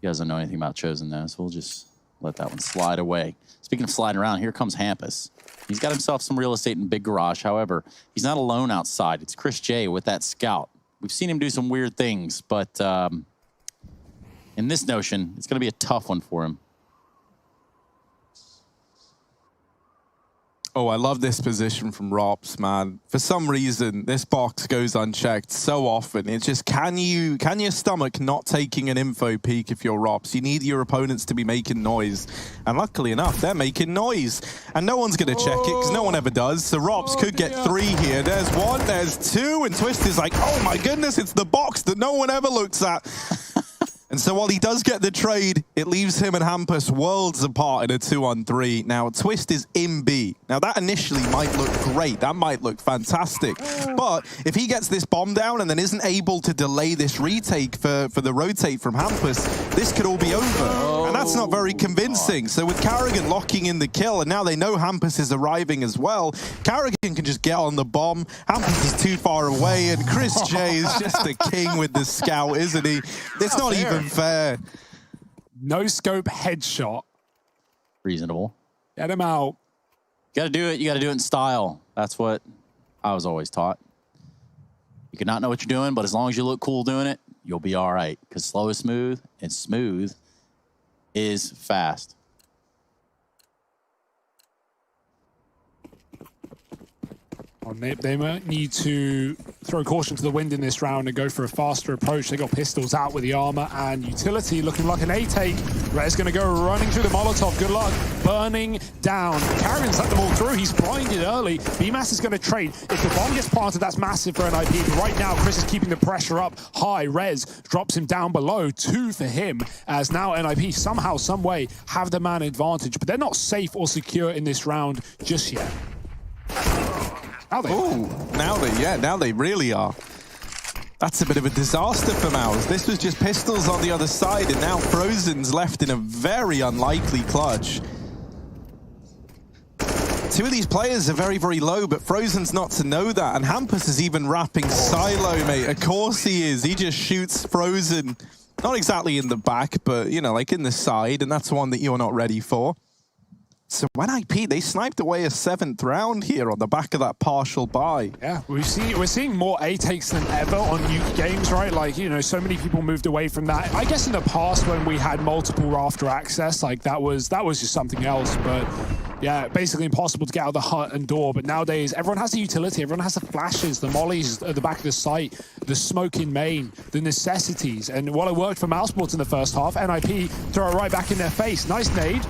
You guys don't know anything about Chosen though, so we'll just let that one slide away. Speaking of sliding around, here comes Hampus. He's got himself some real estate in Big Garage. However, he's not alone outside. It's Chris J with that scout. We've seen him do some weird things, but in this notion, it's going to be a tough one for him. Oh, I love this position from Rops, man. For some reason, this box goes unchecked so often. It's just, can you stomach not taking an info peek if you're Rops? You need your opponents to be making noise. And luckily enough, they're making noise. And no one's going to check it, because no one ever does. So Rops could get 3 here. There's 1, there's 2, and Twist is like, oh my goodness, it's the box that no one ever looks at. And so while he does get the trade, it leaves him and Hampus worlds apart in a 2-on-3. Now, Twist is in B. Now, that initially might look great. That might look fantastic. But if he gets this bomb down and then isn't able to delay this retake for the rotate from Hampus, this could all be over. And that's not very convincing. So with Karrigan locking in the kill, and now they know Hampus is arriving as well, Karrigan can just get on the bomb. Hampus is too far away, and Chris J is just the king with the scout, isn't he? It's not even fair. No scope headshot. Reasonable. Get him out. You got to do it. You got to do it in style. That's what I was always taught. You can not know what you're doing, but as long as you look cool doing it, you'll be all right. Because slow is smooth, and smooth is fast. They might need to throw caution to the wind in this round and go for a faster approach. They got pistols out with the armor, and utility looking like an A-take. Red's going to go running through the Molotov. Good luck. Burning down. Karrigan's let them all through. He's blinded early. BMass is going to trade. If the bomb gets planted, that's massive for NIP. But right now, Chris is keeping the pressure up high. Rez drops him down below. 2 for him, as now NIP somehow, some way have the man advantage. But they're not safe or secure in this round just yet. Now they really are. That's a bit of a disaster for Mouse. This was just pistols on the other side, and now Frozen's left in a very unlikely clutch. Two of these players are very, very low, but Frozen's not to know that. And Hampus is even wrapping Silo, mate. Of course he is. He just shoots Frozen, not exactly in the back, but, you know, like in the side, and that's one that you're not ready for. So when NIP, they sniped away a 7th round here on the back of that partial buy. Yeah, we're seeing more A takes than ever on Nuke games, right? Like, you know, so many people moved away from that. I guess in the past when we had multiple rafter access, like that was just something else. But yeah, basically impossible to get out of the hut and door. But nowadays, everyone has the utility. Everyone has the flashes, the mollies at the back of the site, the smoke in main, the necessities. And while it worked for Mousesports in the first half, NIP throw it right back in their face. Nice nade.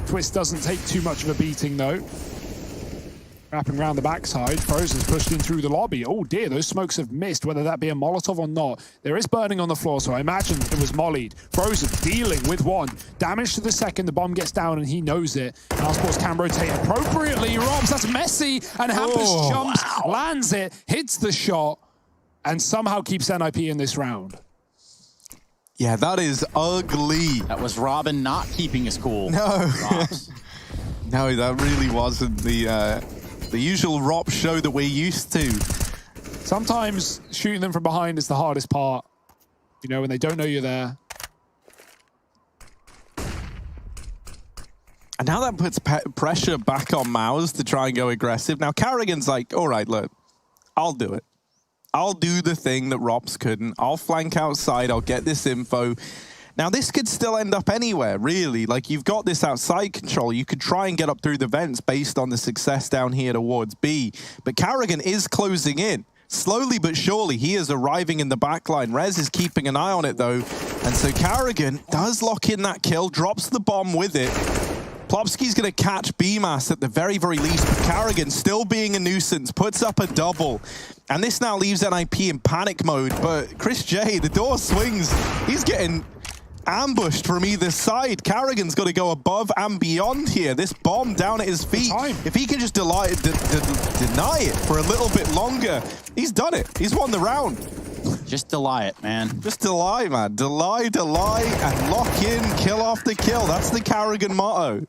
Twist doesn't take too much of a beating, though. Wrapping around the backside, Frozen's pushed in through the lobby. Oh dear, those smokes have missed, whether that be a Molotov or not. There is burning on the floor, so I imagine it was mollied. Frozen dealing with one. Damage to the second, the bomb gets down and he knows it. Mousesports can rotate appropriately. Robs, that's messy, and Hampus jumps, lands it, hits the shot, and somehow keeps NIP in this round. Yeah, that is ugly. That was Robin not keeping his cool. No. No, that really wasn't the usual ROP show that we're used to. Sometimes shooting them from behind is the hardest part. You know, when they don't know you're there. And now that puts pressure back on Mouse to try and go aggressive. Now, Carrigan's like, all right, look, I'll do it. I'll do the thing that Rops couldn't. I'll flank outside. I'll get this info. Now, this could still end up anywhere, really. Like, you've got this outside control. You could try and get up through the vents based on the success down here towards B. But Carrigan is closing in. Slowly but surely, he is arriving in the backline. Rez is keeping an eye on it, though. And so Carrigan does lock in that kill, drops the bomb with it. Plopsky's going to catch BMAS at the very, very least, but Carrigan, still being a nuisance, puts up a double. And this now leaves NIP in panic mode, but Chris J, the door swings. He's getting ambushed from either side. Carrigan's got to go above and beyond here. This bomb down at his feet. If he can just deny it for a little bit longer, he's done it. He's won the round. Just delay it, man. Just delay, man. Delay, and lock in, kill after kill. That's the Carrigan motto,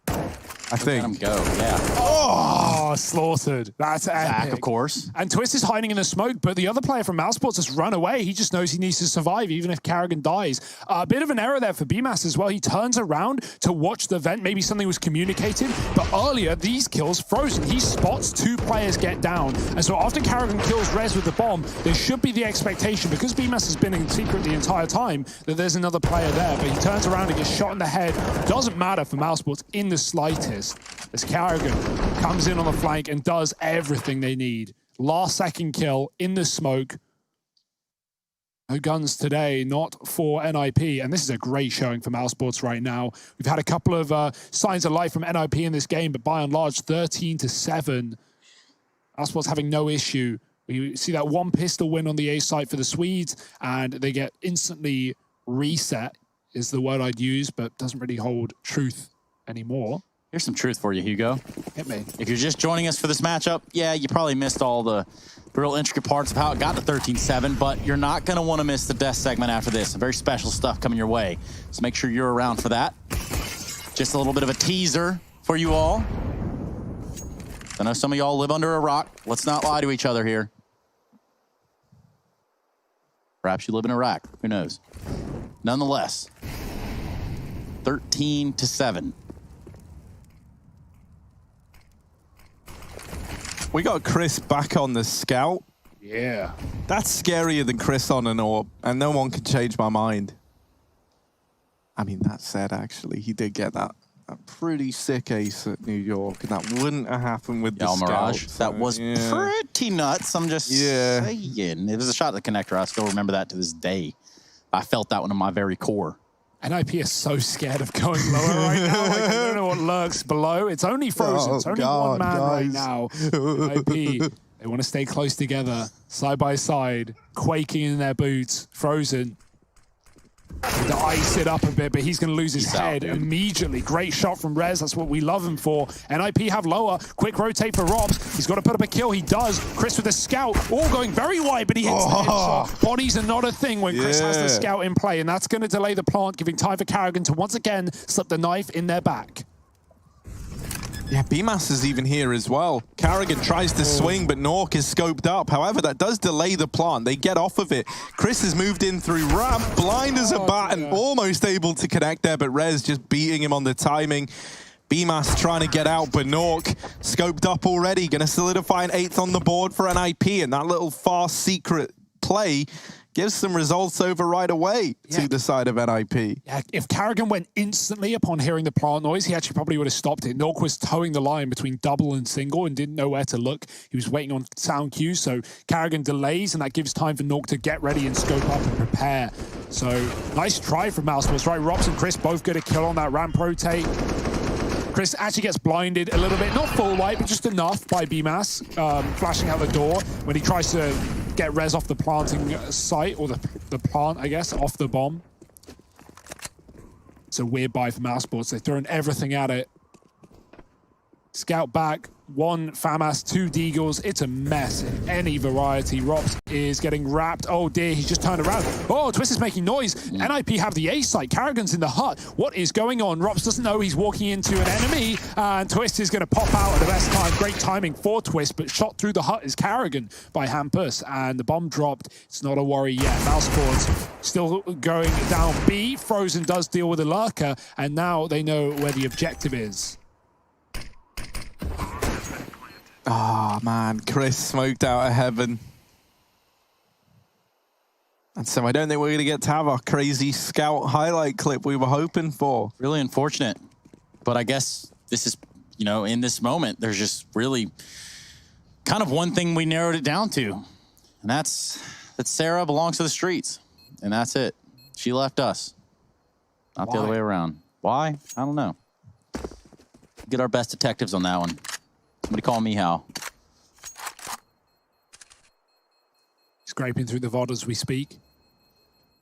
I think. Let him go, yeah. Oh, slaughtered. That's epic. Zach, of course. And Twist is hiding in the smoke, but the other player from Mousesports has run away. He just knows he needs to survive, even if Carrigan dies. A bit of an error there for BMAS as well. He turns around to watch the vent. Maybe something was communicated, but earlier, these kills, Frozen, he spots 2 players get down. And so after Carrigan kills Rez with the bomb, there should be the expectation, because BMAS has been in secret the entire time, that there's another player there. But he turns around and gets shot in the head. Doesn't matter for Mousesports in the slightest, as Carrigan comes in on the flank and does everything they need. Last second kill in the smoke. No guns today, not for NIP. And this is a great showing for Mousesports right now. We've had a couple of signs of life from NIP in this game, but by and large, 13-7. Mousesports having no issue. We see that one pistol win on the A site for the Swedes, and they get instantly reset, is the word I'd use, but doesn't really hold truth anymore. Here's some truth for you, Hugo. Hit me. If you're just joining us for this matchup, yeah, you probably missed all the real intricate parts of how it got to 13-7, but you're not going to want to miss the death segment after this. Some very special stuff coming your way, so make sure you're around for that. Just a little bit of a teaser for you all. I know some of y'all live under a rock. Let's not lie to each other here. Perhaps you live in Iraq. Who knows? Nonetheless, 13-7. We got Chris back on the scout. Yeah. That's scarier than Chris on an AWP, and no one can change my mind. I mean, that said, actually, he did get that a pretty sick ace at New York, and that wouldn't have happened with the Mirage. scout. So, that was pretty nuts. I'm just saying. It was a shot at the connector. I still remember that to this day. I felt that one in my very core. NIP is so scared of going lower right now. Like, I don't know what lurks below. It's only Frozen. It's only one man right now. NIP, they want to stay close together, side by side, quaking in their boots. Frozen. to ice it up a bit, but he's going to lose his He's out, head dude. immediately. Great shot from Rez. That's what we love him for. NIP have lower. Quick rotate for Robs. He's got to put up a kill. He does. Chris with a scout. All going very wide, but he hits the headshot. Bodies are not a thing when Chris has the scout in play, and that's going to delay the plant, giving time for Carrigan to once again slip the knife in their back. Yeah, BMAS is even here as well. Carrigan tries to swing, but Nuke is scoped up. However, that does delay the plant. They get off of it. Chris has moved in through ramp, blind as a bat, and almost able to connect there, but Rez just beating him on the timing. BMAS trying to get out, but Nuke scoped up already. Going to solidify an 8th on the board for NIP, and that little fast secret play gives some results over right away to the side of NIP. Yeah, if Carrigan went instantly upon hearing the plant noise, he actually probably would have stopped it. Nuke was towing the line between double and single and didn't know where to look. He was waiting on sound cues, so Carrigan delays, and that gives time for Nuke to get ready and scope up and prepare. So, nice try from Mousesports, right? Robs and Chris both get a kill on that ramp rotate. Chris actually gets blinded a little bit, not full white, but just enough by BMAS, flashing out the door when he tries to get Rez off the planting site, or the plant, I guess, off the bomb. It's a weird buy for Mousesports. They're throwing everything at it. Scout back, 1 FAMAS, 2 Deagles. It's a mess in any variety. Robs is getting wrapped. Oh dear, he's just turned around. Oh, Twist is making noise. NIP have the A site. Carrigan's in the hut. What is going on? Robs doesn't know he's walking into an enemy, and Twist is going to pop out at the best time. Great timing for Twist, but shot through the hut is Carrigan by Hampus, and the bomb dropped. It's not a worry yet. Mousesports still going down B. Frozen does deal with a lurker, and now they know where the objective is. Oh, man. Chris smoked out of heaven. And so I don't think we're going to get to have our crazy scout highlight clip we were hoping for. Really unfortunate. But I guess this is, you know, in this moment, there's just really kind of one thing we narrowed it down to. And that's that Sarah belongs to the streets. And that's it. She left us. Not the other way around. Why? I don't know. Get our best detectives on that one. Somebody call me Hal. Scraping through the VOD as we speak.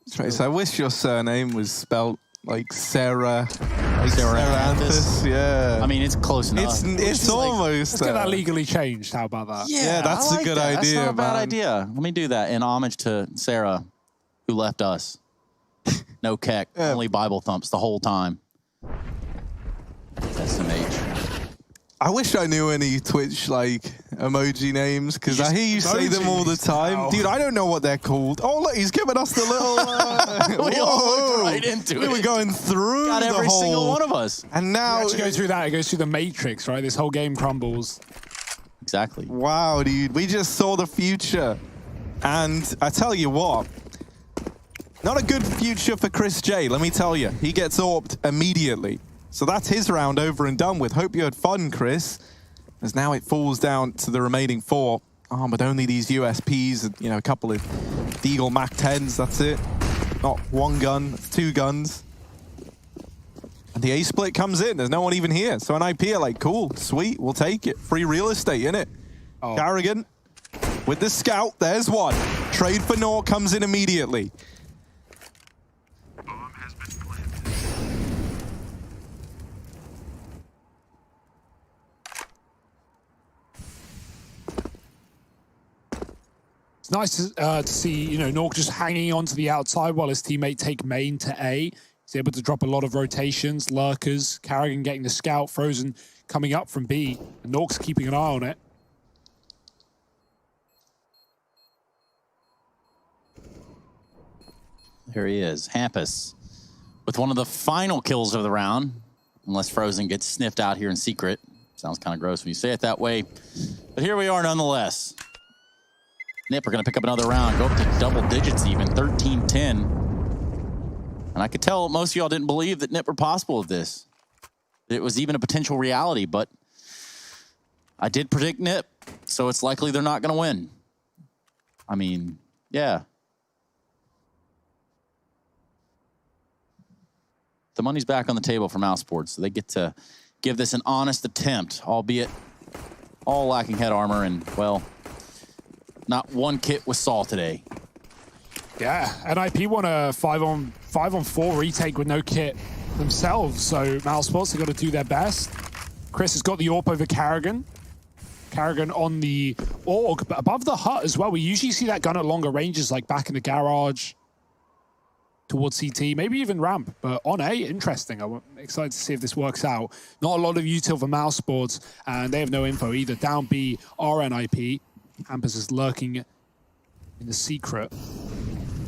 Trace, I wish your surname was spelled like Sarah. Like Sarah Anthus. Yeah. I mean, it's close enough. It's almost. Let's get that legally changed. How about that? Yeah, that's I a like good that. idea, That's not a bad man. idea. Let me do that in homage to Sarah, who left us. No keck, only Bible thumps the whole time. SMH. I wish I knew any Twitch like emoji names, because I hear you say them all the time. Wow. Dude, I don't know what they're called. Oh, look, he's giving us the little. We all looked right into we it. were going through Got the every whole, single one of us. And now, Actually go through that. It goes through the Matrix, right? This whole game crumbles. Exactly. wow, dude, we just saw the future. And I tell you what, not a good future for Chris J, let me tell you. He gets AWP'd immediately. So that's his round over and done with. Hope you had fun, Chris. As now it falls down to the remaining 4. Oh, but only these USPs and, you know, a couple of Deagle Mac 10s, that's it. Not 1 gun, that's 2 guns. And the A split comes in. There's no one even here. So an IP are like, cool, sweet, we'll take it. Free real estate, innit? Oh. Carrigan with the scout. There's one. Trade for Nuke comes in immediately. It's nice to see, you know, Nuke just hanging on to the outside while his teammate take main to A. He's able to drop a lot of rotations, lurkers, Carrigan getting the scout, Frozen coming up from B, and Nuke's keeping an eye on it. Here he is, Hampus, with one of the final kills of the round, unless Frozen gets sniffed out here in secret. Sounds kind of gross when you say it that way, but here we are nonetheless. Nip are going to pick up another round, go up to double digits even, 13-10. And I could tell most of y'all didn't believe that Nip were possible of this. It was even a potential reality, but I did predict Nip, so it's likely they're not going to win. I mean, yeah. The money's back on the table for Mousesports, so they get to give this an honest attempt, albeit all lacking head armor and, well, not one kit with Saul today. Yeah, NIP won a 5-on-4 retake with no kit themselves, so Mousesports have got to do their best. Chris has got the AWP over Carrigan. Carrigan on the AUG, but above the hut as well. We usually see that gun at longer ranges, like back in the garage, towards CT, maybe even ramp. But on A, interesting. I'm excited to see if this works out. Not a lot of util for Mousesports, and they have no info either. Down B, RNIP. Hampus is lurking in the secret.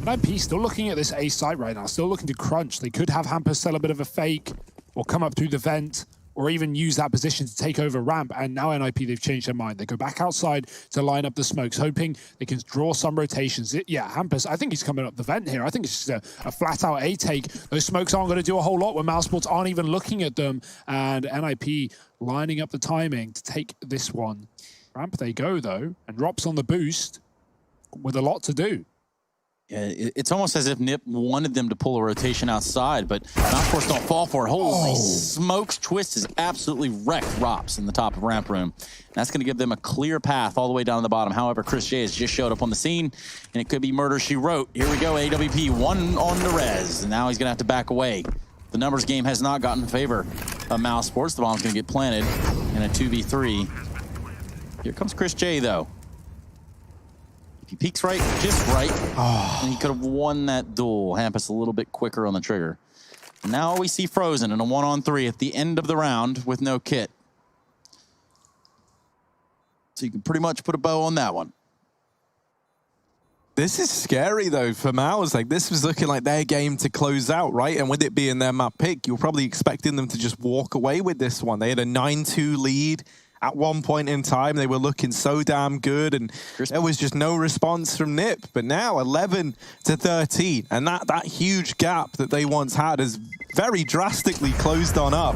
NIP still looking at this A site right now, still looking to crunch. They could have Hampus sell a bit of a fake, or come up through the vent, or even use that position to take over ramp. And now NIP, they've changed their mind. They go back outside to line up the smokes, hoping they can draw some rotations. Yeah, Hampus, I think he's coming up the vent here. I think it's just a flat-out A take. Those smokes aren't going to do a whole lot when Mousesports aren't even looking at them. And NIP lining up the timing to take this one. Ramp they go, though, and drops on the boost with a lot to do. Yeah, it's almost as if Nip wanted them to pull a rotation outside, but Mousesports don't fall for it. Holy smokes, Twist has absolutely wrecked Rops in the top of ramp room. And that's going to give them a clear path all the way down to the bottom. However, Chris J has just showed up on the scene, and it could be murder she wrote. Here we go, AWP, one on the res, and now he's going to have to back away. The numbers game has not gotten in favor of Mousesports. The bomb's going to get planted in a 2v3. Here comes Chris J, though. If he peeks right, just right, and he could have won that duel. Hampus a little bit quicker on the trigger. And now we see Frozen in a 1-on-3 at the end of the round with no kit. So you can pretty much put a bow on that one. This is scary, though, for Mouse. Like, this was looking like their game to close out, right? And with it being their map pick, you're probably expecting them to just walk away with this one. They had a 9-2 lead. At one point in time, they were looking so damn good, and there was just no response from Nip. But now, 11-13, and that huge gap that they once had has very drastically closed on up.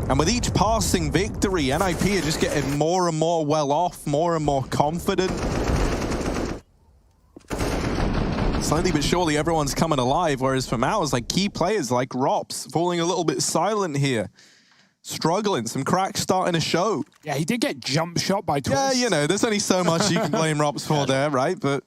And with each passing victory, NIP are just getting more and more well off, more and more confident. Slowly but surely, everyone's coming alive, whereas for Mouse, like key players like Rops, falling a little bit silent here. Struggling, some cracks starting to show. Yeah, he did get jump shot by Twist. Yeah, you know, there's only so much you can blame Rops for there, right? But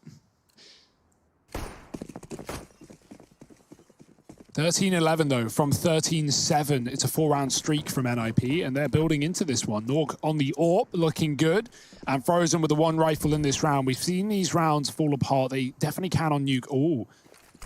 13-11 though, from 13-7. It's a 4-round streak from NIP, and they're building into this one. Nuke on the AWP, looking good, and Frozen with the one rifle in this round. We've seen these rounds fall apart. They definitely can on Nuke. Ooh.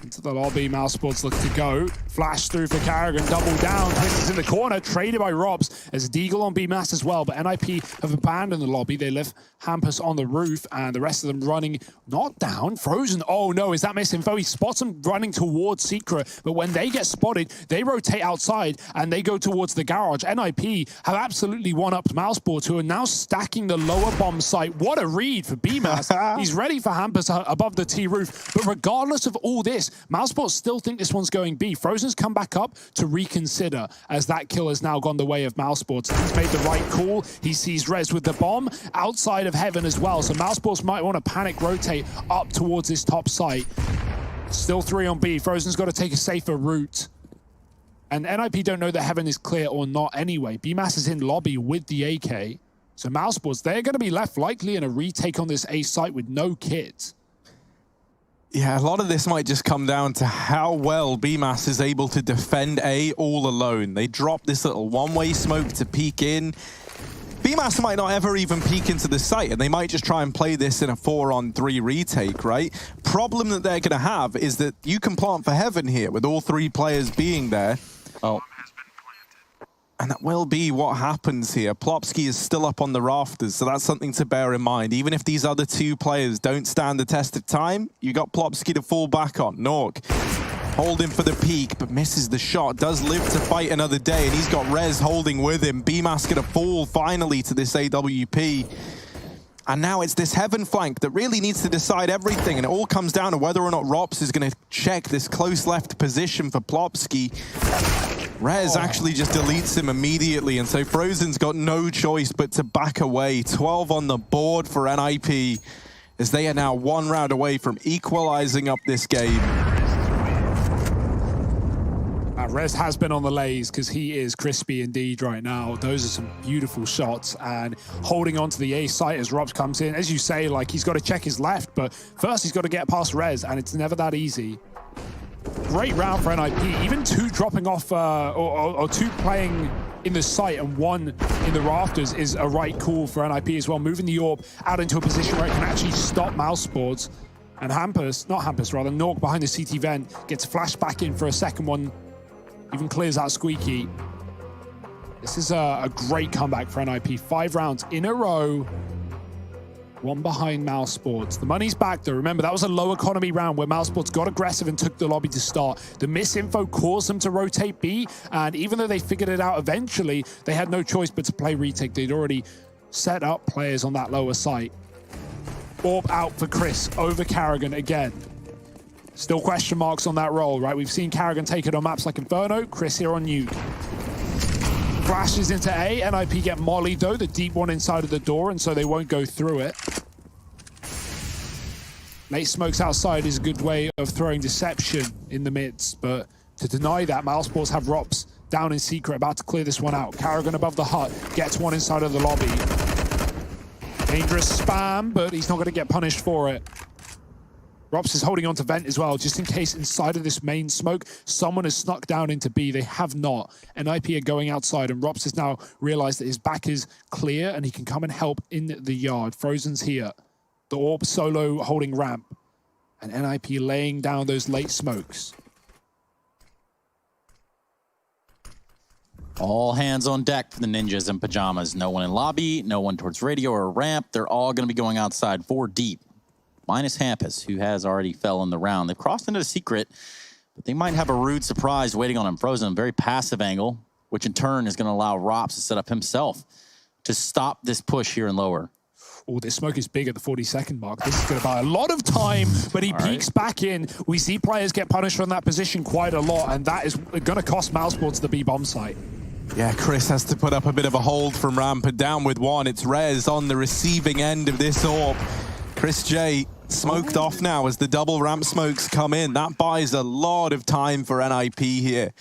Into the lobby, Mousesports look to go. Flash through for Carrigan, double down. Twist is in the corner, traded by Robs. There's Deagle on B-Mass as well, but NIP have abandoned the lobby. They left Hampus on the roof, and the rest of them running, not down. Frozen, oh no, is that misinfo? He spots them running towards Secret, but when they get spotted, they rotate outside, and they go towards the garage. NIP have absolutely one-upped Mousesports, who are now stacking the lower bomb site. What a read for B-Mass. He's ready for Hampus above the T roof, but regardless of all this, Mousesports still think this one's going B. Frozen's come back up to reconsider, as that kill has now gone the way of Mousesports. He's made the right call. He sees Rez with the bomb outside of heaven as well. So Mousesports might want to panic rotate up towards this top site. Still 3 on B. Frozen's got to take a safer route. And NIP don't know that heaven is clear or not anyway. B-Mass is in lobby with the AK. So Mousesports, they're going to be left likely in a retake on this A site with no kit. yeah, a lot of this might just come down to how well B-Mass is able to defend A all alone. They drop this little one-way smoke to peek in. B-Mass might not ever even peek into the site, and they might just try and play this in a 4-on-3 retake, right? Problem that they're going to have is that you can plant for heaven here with all 3 players being there. Oh. And that will be what happens here. Plopsky is still up on the rafters, so that's something to bear in mind. Even if these other 2 players don't stand the test of time, you got Plopsky to fall back on. Nuke holding for the peak, but misses the shot. Does live to fight another day, and he's got Rez holding with him. B-Mass gonna fall finally to this AWP. And now it's this heaven flank that really needs to decide everything, and it all comes down to whether or not Rops is gonna check this close left position for Plopsky. Rez actually just deletes him immediately, and so Frozen's got no choice but to back away. 12 on the board for NIP, as they are now 1 round away from equalizing up this game. Yeah, Rez has been on the lays because he is crispy indeed right now. Those are some beautiful shots, and holding on to the A site as Robs comes in. As you say, like, he's got to check his left, but first he's got to get past Rez, and it's never that easy. Great round for NIP. Even 2 dropping off, or 2 playing in the site and 1 in the rafters is a right call for NIP as well. Moving the orb out into a position where it can actually stop Mousesports. And Nuke behind the CT vent gets flashed back in for a second one. Even clears out Squeaky. This is a great comeback for NIP. 5 rounds in a row. 1 behind Mousesports. The money's back though. Remember, that was a low economy round where Mousesports got aggressive and took the lobby to start. The misinfo caused them to rotate B, and even though they figured it out eventually, they had no choice but to play retake. They'd already set up players on that lower site. Orb out for Chris over Karrigan again. Still question marks on that roll, right? We've seen Karrigan take it on maps like Inferno, Chris here on Nuke. Flashes into A, NIP get mollied though, the deep one inside of the door, and so they won't go through it. Late smokes outside is a good way of throwing deception in the midst, but to deny that, Mousesports have Rops down in secret, about to clear this one out. Karrigan above the hut, gets one inside of the lobby. Dangerous spam, but he's not going to get punished for it. Rops is holding on to vent as well, just in case inside of this main smoke, someone has snuck down into B. They have not. NIP are going outside, and Rops has now realized that his back is clear, and he can come and help in the yard. Frozen's here. The orb solo holding ramp, and NIP laying down those late smokes. All hands on deck for the ninjas in pajamas. No one in lobby, no one towards radio or ramp. They're all going to be going outside 4 deep. Minus Hampus, who has already fell in the round. They've crossed into the secret, but they might have a rude surprise waiting on him. Frozen, very passive angle, which in turn is going to allow Rops to set up himself to stop this push here and lower. Oh, this smoke is big at the 40-second mark. This is going to buy a lot of time, but he peeks back in. We see players get punished from that position quite a lot, and that is going to cost Mousesports the B-bomb site. Yeah, Chris has to put up a bit of a hold from ramp, and down with 1. It's Rez on the receiving end of this orb. Chris J smoked off now as the double ramp smokes come in. That buys a lot of time for NIP here.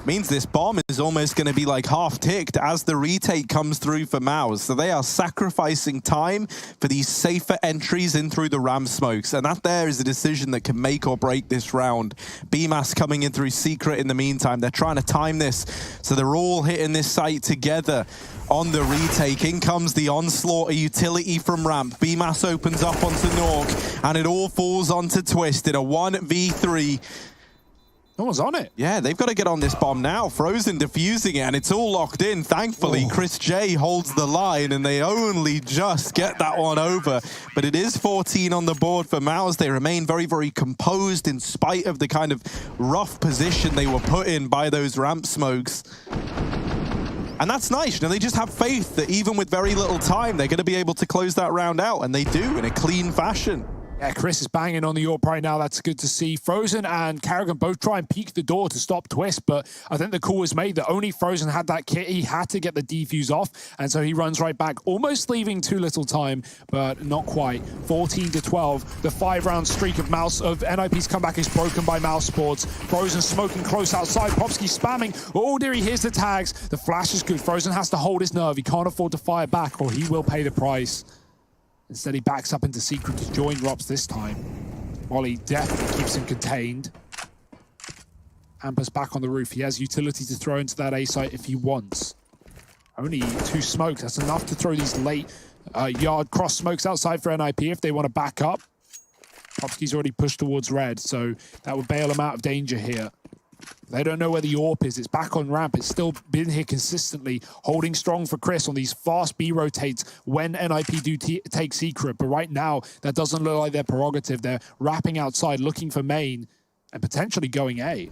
Means this bomb is almost going to be like half-ticked as the retake comes through for Mouse. So they are sacrificing time for these safer entries in through the ramp smokes. And that there is a decision that can make or break this round. BMAS coming in through secret in the meantime. They're trying to time this. So they're all hitting this site together on the retake. In comes the onslaught, a utility from ramp. BMAS opens up onto Nuke, and it all falls onto Twist in a 1v3. No one's on it. Yeah, they've got to get on this bomb now. Frozen defusing it, and it's all locked in. Thankfully, Chris J holds the line, and they only just get that one over. But it is 14 on the board for Mouse. They remain very, very composed in spite of the kind of rough position they were put in by those ramp smokes. And that's nice. You know, they just have faith that even with very little time, they're going to be able to close that round out, and they do in a clean fashion. Yeah, Chris is banging on the orb right now. That's good to see. Frozen and Karrigan both try and peek the door to stop Twist, but I think the call was made that only Frozen had that kit. He had to get the defuse off, and so he runs right back, almost leaving too little time, but not quite. 14-12. The 5-round streak of NIP's comeback is broken by Mousesports. Frozen smoking close outside. Popsky spamming. Oh dear, he hears the tags. The flash is good. Frozen has to hold his nerve. He can't afford to fire back, or he will pay the price. Instead, he backs up into secret to join Rops this time. Molly definitely keeps him contained. Hampus back on the roof. He has utility to throw into that A site if he wants. Only 2 smokes. That's enough to throw these late yard cross smokes outside for NIP if they want to back up. Popsky's already pushed towards red, so that would bail him out of danger here. They don't know where the AWP is. It's back on ramp. It's still been here consistently, holding strong for Chris on these fast B rotates when NIP do take secret. But right now, that doesn't look like their prerogative. They're wrapping outside, looking for main, and potentially going A.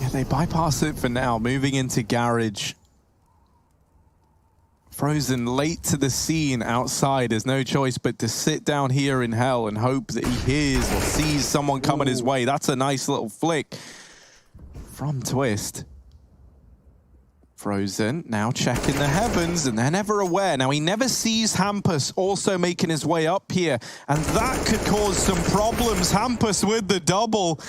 Yeah, they bypass it for now, moving into garage. Frozen late to the scene outside. There's no choice but to sit down here in hell and hope that he hears or sees someone coming his way. That's a nice little flick from Twist. Frozen now checking the heavens, and they're never aware. Now, he never sees Hampus also making his way up here, and that could cause some problems. Hampus with the double,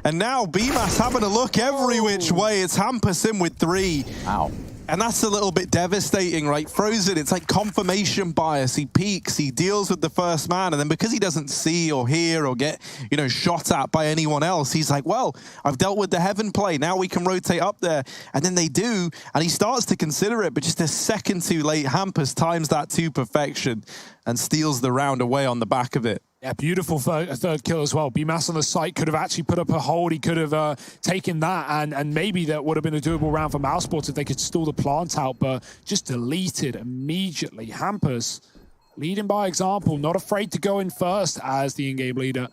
and now BMAS having a look every which way. It's Hampus in with 3. Wow. And that's a little bit devastating, right? Frozen, it's like confirmation bias. He peeks, he deals with the first man, and then because he doesn't see or hear or get, you know, shot at by anyone else, he's like, well, I've dealt with the heaven play. Now we can rotate up there. And then they do, and he starts to consider it, but just a second too late, Hampus times that to perfection and steals the round away on the back of it. Yeah, beautiful third kill as well. BMAS on the site could have actually put up a hold. He could have taken that, and maybe that would have been a doable round for Mousesports if they could stall the plant out, but just deleted immediately. Hampus leading by example, not afraid to go in first as the in-game leader.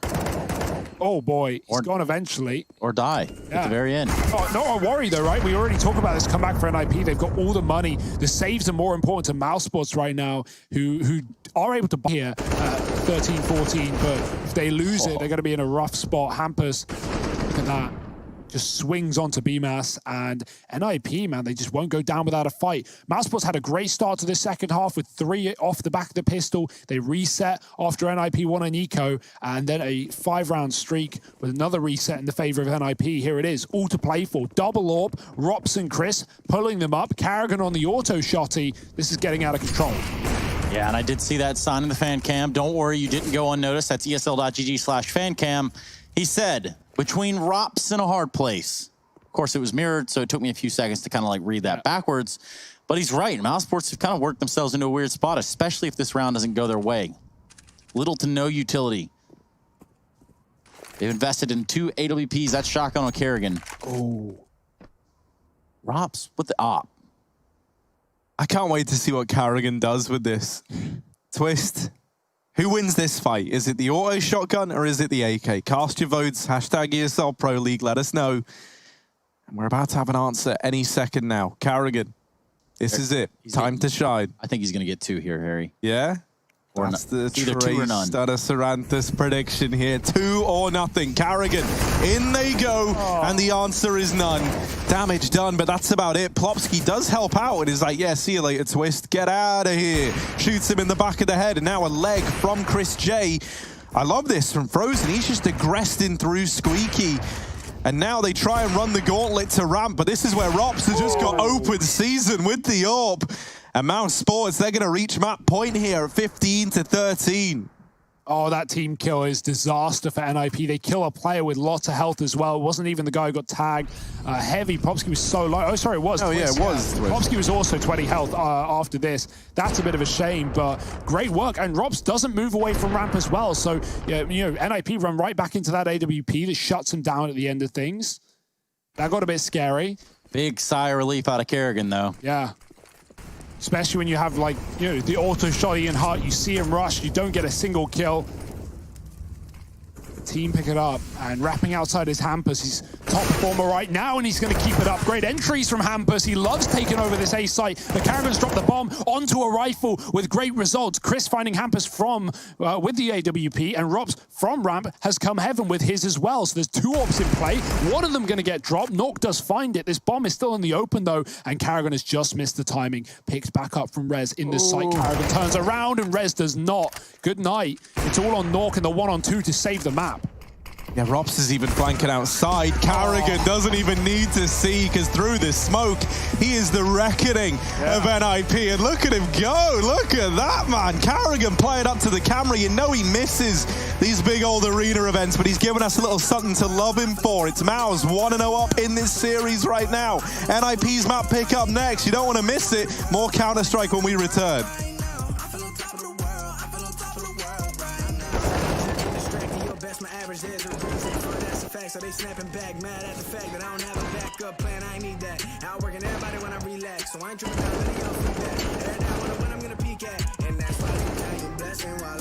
Oh boy, he's gone eventually. Or die at the very end. Oh, not a worry though, right? We already talked about this comeback for NIP. They've got all the money. The saves are more important to Mousesports right now, who are able to buy here 13-14, but if they lose it, they're going to be in a rough spot. Hampus, look at that. Just swings onto BMAS, and NIP, man, they just won't go down without a fight. Mousesports had a great start to the second half with 3 off the back of the pistol. They reset after NIP won an eco, and then a 5-round streak with another reset in the favor of NIP. Here it is, all to play for. Double AWP, Rops and Chris pulling them up. Carrigan on the auto shotty. This is getting out of control. Yeah, and I did see that sign in the fan cam. Don't worry, you didn't go unnoticed. That's esl.gg/fancam. He said, between Rops and a hard place. Of course, it was mirrored, so it took me a few seconds to kind of like read that backwards. But he's right. Mousesports have kind of worked themselves into a weird spot, especially if this round doesn't go their way. Little to no utility. They've invested in 2 AWPs. That's shotgun on Kerrigan. Oh. Rops with the op. I can't wait to see what Carrigan does with this. Twist. Who wins this fight? Is it the auto shotgun or is it the AK? Cast your votes. Hashtag ESL Pro League. Let us know. And we're about to have an answer any second now. Carrigan, this is it. Time to shine. I think he's going to get 2 here, Harry. Yeah? Or That's the either 2 or none. Trace Saranthus prediction here. 2 or nothing. Carrigan, in they go. And the answer is none. Damage done, but that's about it. Plopsky does help out and is like, yeah, see you later, Twist. Get out of here. Shoots him in the back of the head. And now a leg from Chris J. I love this from Frozen. He's just aggressing through Squeaky. And now they try and run the gauntlet to ramp, but this is where Rops has just got open season with the AWP. And Mousesports, they're going to reach map point here at 15-13. Oh, that team kill is disaster for NIP. They kill a player with lots of health as well. It wasn't even the guy who got tagged. Heavy. Popsky was so low. Oh, sorry, it was. Oh, Twist. yeah, it was. Popsky was also 20 health after this. That's a bit of a shame, but great work. And Rops doesn't move away from ramp as well. So, yeah, you know, NIP run right back into that AWP that shuts him down at the end of things. That got a bit scary. Big sigh of relief out of Kerrigan, though. Yeah. Especially when you have, like, you know, the auto shotty and Hart, you see him rush, you don't get a single kill. Team pick it up, and wrapping outside is Hampus. He's top performer right now, and he's going to keep it up. Great entries from Hampus. He loves taking over this A site. The Carrigan's dropped the bomb onto a rifle with great results. Chris finding Hampus from with the AWP, and Rops from ramp has come heaven with his as well. So there's 2 AWPs in play. One of them going to get dropped. Nuke does find it. This bomb is still in the open though, and Carrigan has just missed the timing. Picked back up from Rez in the site. Carrigan turns around, and Rez does not. Good night. It's all on Nuke and the 1-on-2 to save the map. Yeah, Rops is even flanking outside. Carrigan doesn't even need to see, because through the smoke, he is the reckoning of NIP. And look at him go. Look at that, man. Carrigan playing up to the camera. You know he misses these big old arena events, but he's given us a little something to love him for. It's Mouse 1-0 up in this series right now. NIP's map pick up next. You don't want to miss it. More Counter-Strike when we return. So they snapping back, mad at the fact that I don't have a backup plan. I need that. Outworking everybody when I relax, so I ain't tripping out any of that. Every now and when I'm gonna peek at, and that's why I tell you blessing while